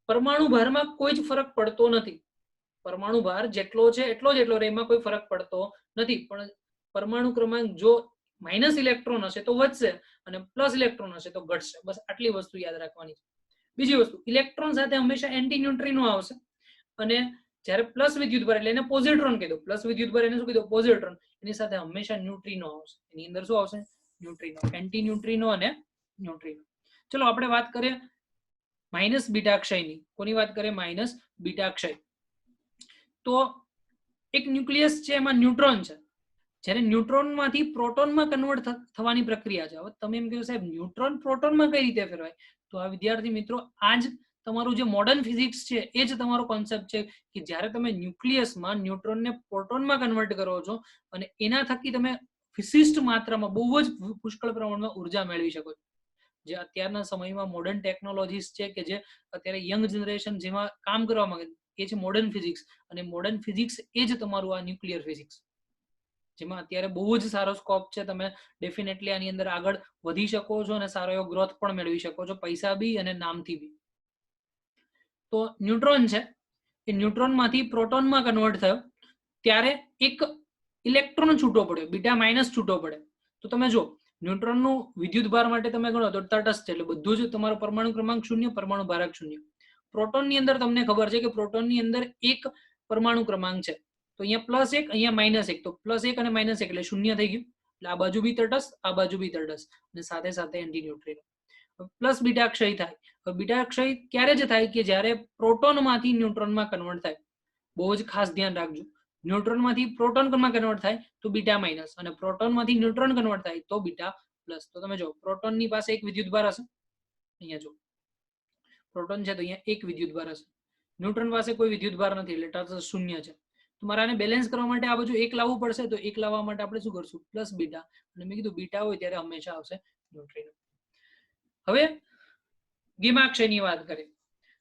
પરમાણુ ભારમાં કોઈ જ ફરક પડતો નથી. પરમાણુ ભાર જેટલો છે એટલો જ એટલો રહે, એમાં કોઈ ફરક પડતો નથી. પણ પરમાણુ ક્રમાંક જો માઇનસ ઇલેક્ટ્રોન હશે તો વધશે અને પ્લસ ઇલેક્ટ્રોન હશે તો ઘટશે. બસ આટલી વસ્તુ યાદ રાખવાની છે. બીજી વસ્તુ, ઇલેક્ટ્રોન સાથે હંમેશા એન્ટી ન્યુટ્રિનો આવશે, અને જ્યારે પ્લસ વિદ્યુતભાર એટલે એને પોઝિટ્રોન કીધું, પ્લસ વિદ્યુતભાર એને શું કીધું? પોઝિટ્રોન. એની સાથે હંમેશા ન્યુટ્રિનો આવશે. એની અંદર શું આવશે? ન્યુટ્રિનો, એન્ટી ન્યુટ્રિનો અને ન્યુટ્રિનો. ચલો આપણે વાત કરીએ માઇનસ બીટાક્ષયની. કોની વાત કરીએ? માઇનસ બીટાક્ષય. તો એક ન્યુક્લિયસ છે, એમાં ન્યુટ્રોન છે. જ્યારે ન્યુટ્રોનમાંથી પ્રોટોનમાં કન્વર્ટ થવાની પ્રક્રિયા છે. હવે તમે એમ કહો સાહેબ ન્યુટ્રોન પ્રોટોનમાં કઈ રીતે ફેરવાય? તો આ વિદ્યાર્થી મિત્રો, આ જ તમારું જે મોડર્ન ફિઝિક્સ છે એ જ તમારો કોન્સેપ્ટ છે કે જ્યારે તમે ન્યુક્લિયસમાં ન્યુટ્રોનને પ્રોટોનમાં કન્વર્ટ કરો છો અને એના થકી તમે વિશિષ્ટ માત્રામાં બહુ જ પુષ્કળ પ્રમાણમાં ઉર્જા મેળવી શકો છો. જે અત્યારના સમયમાં મોડર્ન ટેકનોલોજીસ છે કે જે અત્યારે યંગ જનરેશન જેમાં કામ કરવા માંગે એ છે મોડર્ન ફિઝિક્સ. અને મોડર્ન ફિઝિક્સ એ જ તમારું આ ન્યુક્લિયર ફિઝિક્સ, જેમાં અત્યારે બહુ જ સારો સ્કોપ છે. તમે ડેફિનેટલી આની અંદર આગળ વધી શકો છો અને સારો એવો ગ્રોથ પણ મેળવી શકો છો, પૈસા બી અને નામથી બી. તો ન્યુટ્રોન છે એ ન્યુટ્રોનમાંથી પ્રોટોનમાં કન્વર્ટ થયો ત્યારે એક ઇલેક્ટ્રોન છૂટો પડ્યો, બીટા માઇનસ છૂટો પડે. તો તમે જો ન્યુટ્રોનનું વિદ્યુત ભાર માટે તમે ગણો તો તટસ્થ છે, એટલે બધું જ તમારો પરમાણુ ક્રમાંક 0, પરમાણુ ભારક 0. પ્રોટોનની અંદર તમને ખબર છે કે પ્રોટોનની અંદર એક પરમાણુ ક્રમાંક છે, તો અહીંયા +1 અહીંયા -1, તો +1 અને -1 એટલે 0 થઈ ગયું. એટલે આ બાજુ બી તટસ્થ, આ બાજુ બી તટસ્થ, અને સાથે સાથે એન્ટી ન્યુટ્રિનો. પ્લસ બીટા ક્ષય થાય. બીટા ક્ષય ક્યારે જ થાય? કે જ્યારે પ્રોટોનમાંથી ન્યુટ્રોનમાં કન્વર્ટ થાય. બહુ જ ખાસ ધ્યાન રાખજો, ન્યુટ્રોનમાંથી પ્રોટોનમાં કન્વર્ટ થાય તો બીટા માઇનસ, અને પ્રોટોનમાંથી ન્યુટ્રોન કન્વર્ટ થાય તો બીટા પ્લસ. તો તમે જો પ્રોટોનની પાસે એક વિદ્યુતભાર હશે, અહીંયા જો પ્રોટોન છે તો અહીંયા એક વિદ્યુતભાર હશે, ન્યુટ્રોન પાસે કોઈ વિદ્યુતભાર નથી એટલે તટસ્થ 0 છે. તમારે આને બેલેન્સ કરવા માટે આ બાજુ 1 લાવવું પડશે, તો 1 લાવવા માટે આપણે શું કરશું? Plus beta. અને મેં કીધું બીટા હોય ત્યારે હંમેશા આવશે ન્યુટ્રિનો. હવે ગેમાક્ષયની વાત કરીએ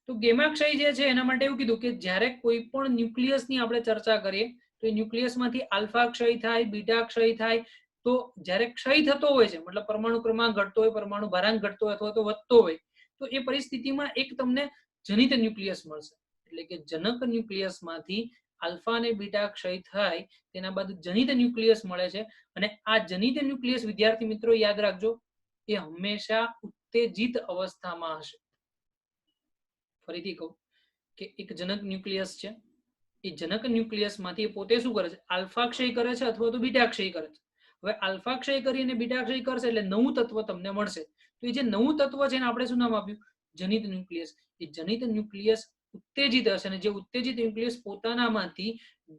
તો ગેમાક્ષય જે છે એના માટે એવું કીધું કે જ્યારે કોઈ પણ ન્યુક્લિયસની આપણે ચર્ચા કરીએ તો એ ન્યુક્લિયસમાંથી આલ્ફા ક્ષય થાય, બીટા ક્ષય થાય. તો જ્યારે ક્ષય થતો હોય છે, મતલબ પરમાણુ ક્રમાંક ઘટતો હોય, પરમાણુ ભારાંક ઘટતો હોય અથવા તો વધતો હોય, તો એ પરિસ્થિતિમાં એક તમને જનિત ન્યુક્લિયસ મળશે. એટલે કે જનક ન્યુક્લિયસમાંથી આલ્ફા અને બીટા ક્ષય થાય તેના બાદ જનિત ન્યુક્લિયસ મળે છે. અને આ જનિત ન્યુક્લિયસ વિદ્યાર્થી મિત્રો યાદ રાખજો, એ હંમેશા ઉત્તેજિત અવસ્થામાં હશે. ફરીથી કહું કે એક જનક ન્યુક્લિયસ છે, એ જનક ન્યુક્લિયસમાંથી પોતે શું કરે છે? આલ્ફા ક્ષય કરે છે અથવા તો બીટા ક્ષય કરે છે. હવે આલ્ફા ક્ષય કરીને બીટા ક્ષય કરશે એટલે નવું તત્વ તમને મળશે. તો એ જે નવું તત્વ છે એને આપણે શું નામ આપ્યું? જનિત ન્યુક્લિયસ. એ જનિત ન્યુક્લિયસ ઉત્તેજિત હશે, અને જે ઉત્તેજિત ન્યુક્લિયસ પોતાનામાંથી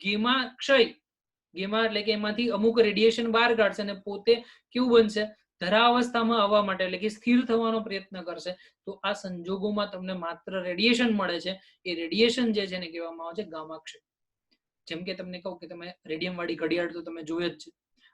ગેમા ક્ષય, ગેમા એટલે કે એમાંથી અમુક રેડિયેશન બહાર કાઢશે અને પોતે કેવું બનશે? ધરાવસ્થામાં આવવા માટે એટલે કે સ્થિર થવાનો પ્રયત્ન કરશે તો આ સંજોગોમાં તમને માત્ર રેડિયેશન મળે છે. એ રેડિયેશન જે છે એને કહેવામાં આવે છે ગામાક્ષય. જેમ કે તમને કહું કે તમે રેડિયમ વાળી ઘડિયાળ તો તમે જોઈ જ છે,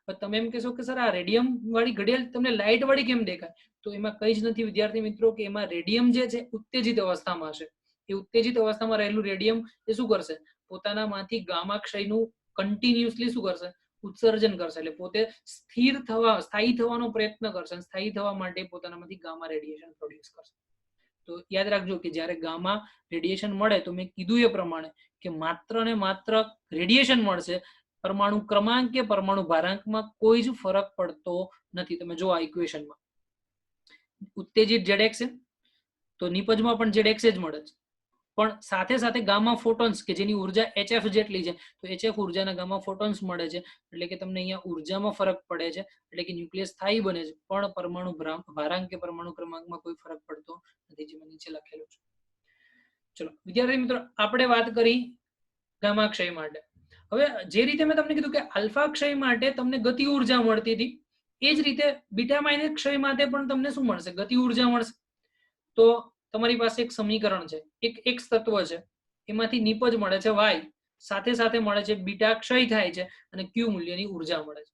પણ તમે એમ કહેશો કે સર આ રેડિયમ વાળી ઘડિયાળ તમને લાઇટ વાળી કેમ દેખાય? તો એમાં કઈ જ નથી વિદ્યાર્થી મિત્રો, કે એમાં રેડિયમ જે છે ઉત્તેજિત અવસ્થામાં હશે. એ ઉત્તેજિત અવસ્થામાં રહેલું રેડિયમ એ શું કરશે? પોતાનામાંથી ગામાક્ષયનું કન્ટિન્યુઅસલી શું કરશે? ઉત્સર્જન કરશે. એટલે પોતે સ્થાયી થવાનો પ્રયત્ન કરશે. સ્થાયી થવા માટે પોતાનામાંથી ગામા રેડિયેશન પ્રોડ્યુસ કરશે. તો યાદ રાખજો કે જ્યારે ગામા રેડિયેશન મળે તો મેં કીધું એ પ્રમાણે કે માત્ર ને માત્ર રેડિયેશન મળશે, પરમાણુ ક્રમાંક કે પરમાણુ ભારાંકમાં કોઈ જ ફરક પડતો નથી. તમે જો આ ઇક્વેશનમાં ઉત્તેજિત ZX છે તો નિપજમાં પણ ZX જ મળે છે, પણ સાથે સાથે ગામા ફોટોન્સ કે જેની ઉર્જા HF જેટલી છે તો HF ઉર્જાના ગામા ફોટોન્સ મળે છે. એટલે કે તમને અહીંયા ઉર્જામાં ફરક પડે છે, એટલે કે ન્યુક્લિયસ સ્થાયી બને છે, પણ પરમાણુ ભારાંક કે પરમાણુ ક્રમાંકમાં કોઈ ફરક પડતો નથી, જે મેં નીચે લખેલું છે. ચલો વિદ્યાર્થી મિત્રો, આપણે વાત કરી ગામાક્ષય માટે. હવે જે રીતે મેં તમને કીધું કે આલ્ફા ક્ષય માટે તમને ગતિ ઉર્જા મળતી હતી, એ જ રીતે બીટા માઇનસ ક્ષય માટે પણ તમને શું મળશે? ગતિ ઉર્જા મળશે. તો તમારી પાસે એક સમીકરણ છે, એક X તત્વ છે, એમાંથી નિપજ મળે છે Y, સાથે સાથે મળે છે બીટા ક્ષય થાય છે અને Q મૂલ્યની ઉર્જા મળે છે.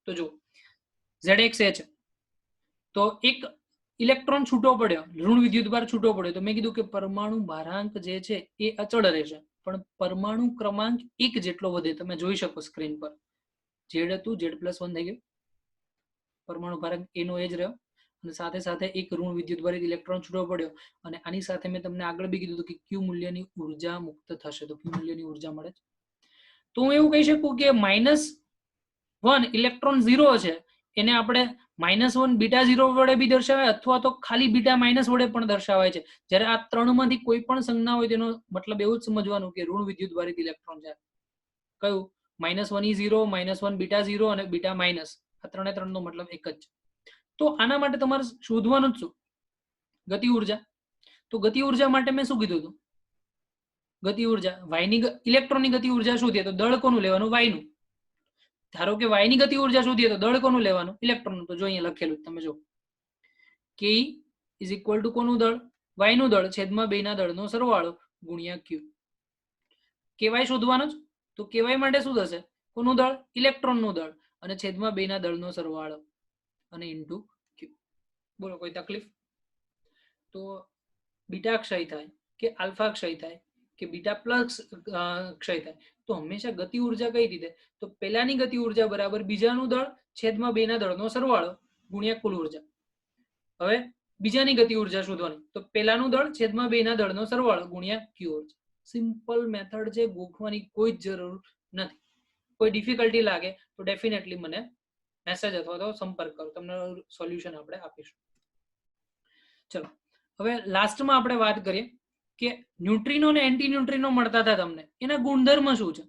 તો જો ZX એ છે તો એક ઇલેક્ટ્રોન છૂટો પડ્યો, ઋણ વિદ્યુતભાર છૂટો પડ્યો, તો મેં કીધું કે પરમાણુ ભારાંક જે છે એ અચળ રહેશે, પણ પરમાણુ ક્રમાંક 1 જેટલો વધે. તમે જોઈ શકો સ્ક્રીન પર Z હતું Z+1 થઈ ગયું, પરમાણુ ભારાંક એનો એ જ રહ્યો, અને સાથે સાથે એક ઋણ વિદ્યુતભારિત ઇલેક્ટ્રોન છૂટો પડ્યો, અને આની સાથે મેં તમને આગળ બી કીધું કે Q મૂલ્યની ઉર્જા મુક્ત થશે, તો Q મૂલ્યની ઉર્જા મળે છે. તો હું એવું કહી શકું કે -1 ઇલેક્ટ્રોન 0 છે એને આપણે -1 બીટા 0 વડે બી દર્શાવાય, અથવા તો ખાલી બીટા માઇનસ વડે પણ દર્શાવાય છે. જ્યારે આ ત્રણમાંથી કોઈ પણ સંજ્ઞા હોય તેનો મતલબ એવું જ સમજવાનું કે ઋણ વિદ્યુતભારિત ઇલેક્ટ્રોન છે. કયું? -1 -1 બીટા 0 અને બીટા માઇનસ, આ ત્રણે ત્રણનો મતલબ એક જ છે. તો આના માટે તમારે શોધવાનું જ શું? ગતિ ઉર્જા. તો ગતિ ઉર્જા માટે મેં શું કીધું હતું? ગતિ ઉર્જા વાયની ઇલેક્ટ્રોનની ગતિ ઉર્જા શું છે? તો દળ કોનું લેવાનું? વાયનું. ધારો કે વાયની ગતિ ઉર્જા શોધીએ તો દળ કોનું લેવાનું? ઇલેક્ટ્રોનનું. તો જો અહીંયા લખેલું તમે જો Ke ઇઝ ઇક્વલ ટુ કોનું દળ? વાયનું દળ છેદમાં બેના દળનો સરવાળો ગુણ્યા Q. કેવાય શોધવાનો જ, તો કેવાય માટે શું થશે? કોનું દળ? ઇલેક્ટ્રોનનું દળ, અને છેદમાં બેના દળનો સરવાળો અને ઇન્ટુ Q. બોલો કોઈ તકલીફ? તો બીટા ક્ષય થાય કે આલ્ફા ક્ષય થાય કે બીટા પ્લસ ક્ષય થાય, તો હંમેશા ગતિ ઉર્જા કઈ રીતે? તો પહેલાની ગતિ ઉર્જા બરાબર બીજાનું દળ છેદમાં બેના દળનો સરવાળો ગુણ્યા કુલ ઉર્જા. હવે બીજાની ગતિ ઉર્જા શોધવાની, તો પહેલાનું દળ છેદમાં બેના દળનો સરવાળો ગુણ્યા Q ઉર્જા. સિમ્પલ મેથડ છે, ગોખવાની કોઈ જ જરૂર નથી. કોઈ ડિફિકલ્ટી લાગે તો ડેફિનેટલી મને મેસેજ અથવા તો સંપર્ક કરો, તમને સોલ્યુશન આપણે આપીશું. ચલો હવે લાસ્ટમાં આપણે વાત કરીએ કે ન્યુટ્રિનો અને એન્ટી ન્યુટ્રિનો મળતા હતા તમને, એના ગુણધર્મ શું છે?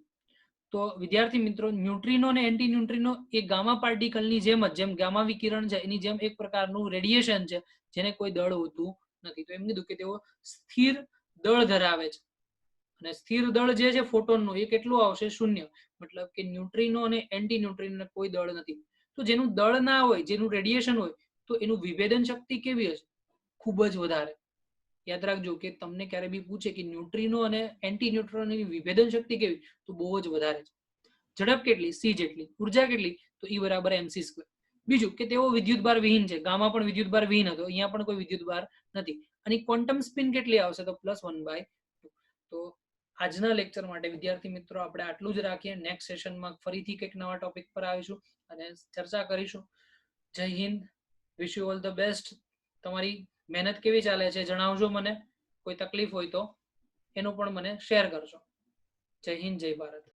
તો વિદ્યાર્થી મિત્રો, ન્યુટ્રિનો અને એન્ટી ન્યુટ્રિનો એ ગામા પાર્ટિકલની જેમ જ, જેમ ગામા વિકિરણ છે એની જેમ એક પ્રકારનું રેડિયેશન છે જેને કોઈ દળ હોતું નથી. તો એમ કીધું કે તેઓ સ્થિર દળ ધરાવે છે, અને સ્થિર દળ જે છે ફોટોનનું એ કેટલું આવશે? 0. મતલબ કે ન્યુટ્રિનો અને એન્ટી ન્યુટ્રિનો કોઈ દળ નથી. તો જેનું દળ ના હોય, જેનું રેડિયેશન હોય, તો એનું વિભેદન શક્તિ કેવી હશે? ખૂબ જ વધારે. યાદ રાખજો કે તમને ક્યારે બી પૂછે કે ન્યુટ્રિનો અને એન્ટી ન્યુટ્રિનોની વિભેદન શક્તિ કેવી, તો બહુ જ વધારે છે. ઝડપ કેટલી? c જેટલી. ઉર્જા કેટલી? તો E બરાબર mc². બીજું કે તેઓ વિદ્યુતભાર વિહીન છે. ગામા પણ વિદ્યુતભાર વિહીન હતો, અહીંયા પણ કોઈ વિદ્યુતભાર નથી. અને ક્વોન્ટમ સ્પિન કેટલી આવશે? તો +1/2. તો આજના લેક્ચર માટે વિદ્યાર્થી મિત્રો આપણે આટલું જ રાખીએ. નેક્સ્ટ સેશનમાં ફરીથી કંઈક નવા ટોપિક પર આવીશું અને ચર્ચા કરીશું. જય Hind, wish you all the best. તમારી મહેનત કેવી ચાલે છે જણાવજો મને. કોઈ તકલીફ હોય તો એનું પણ મને શેર કરજો. જય હિન્દ, જય ભારત.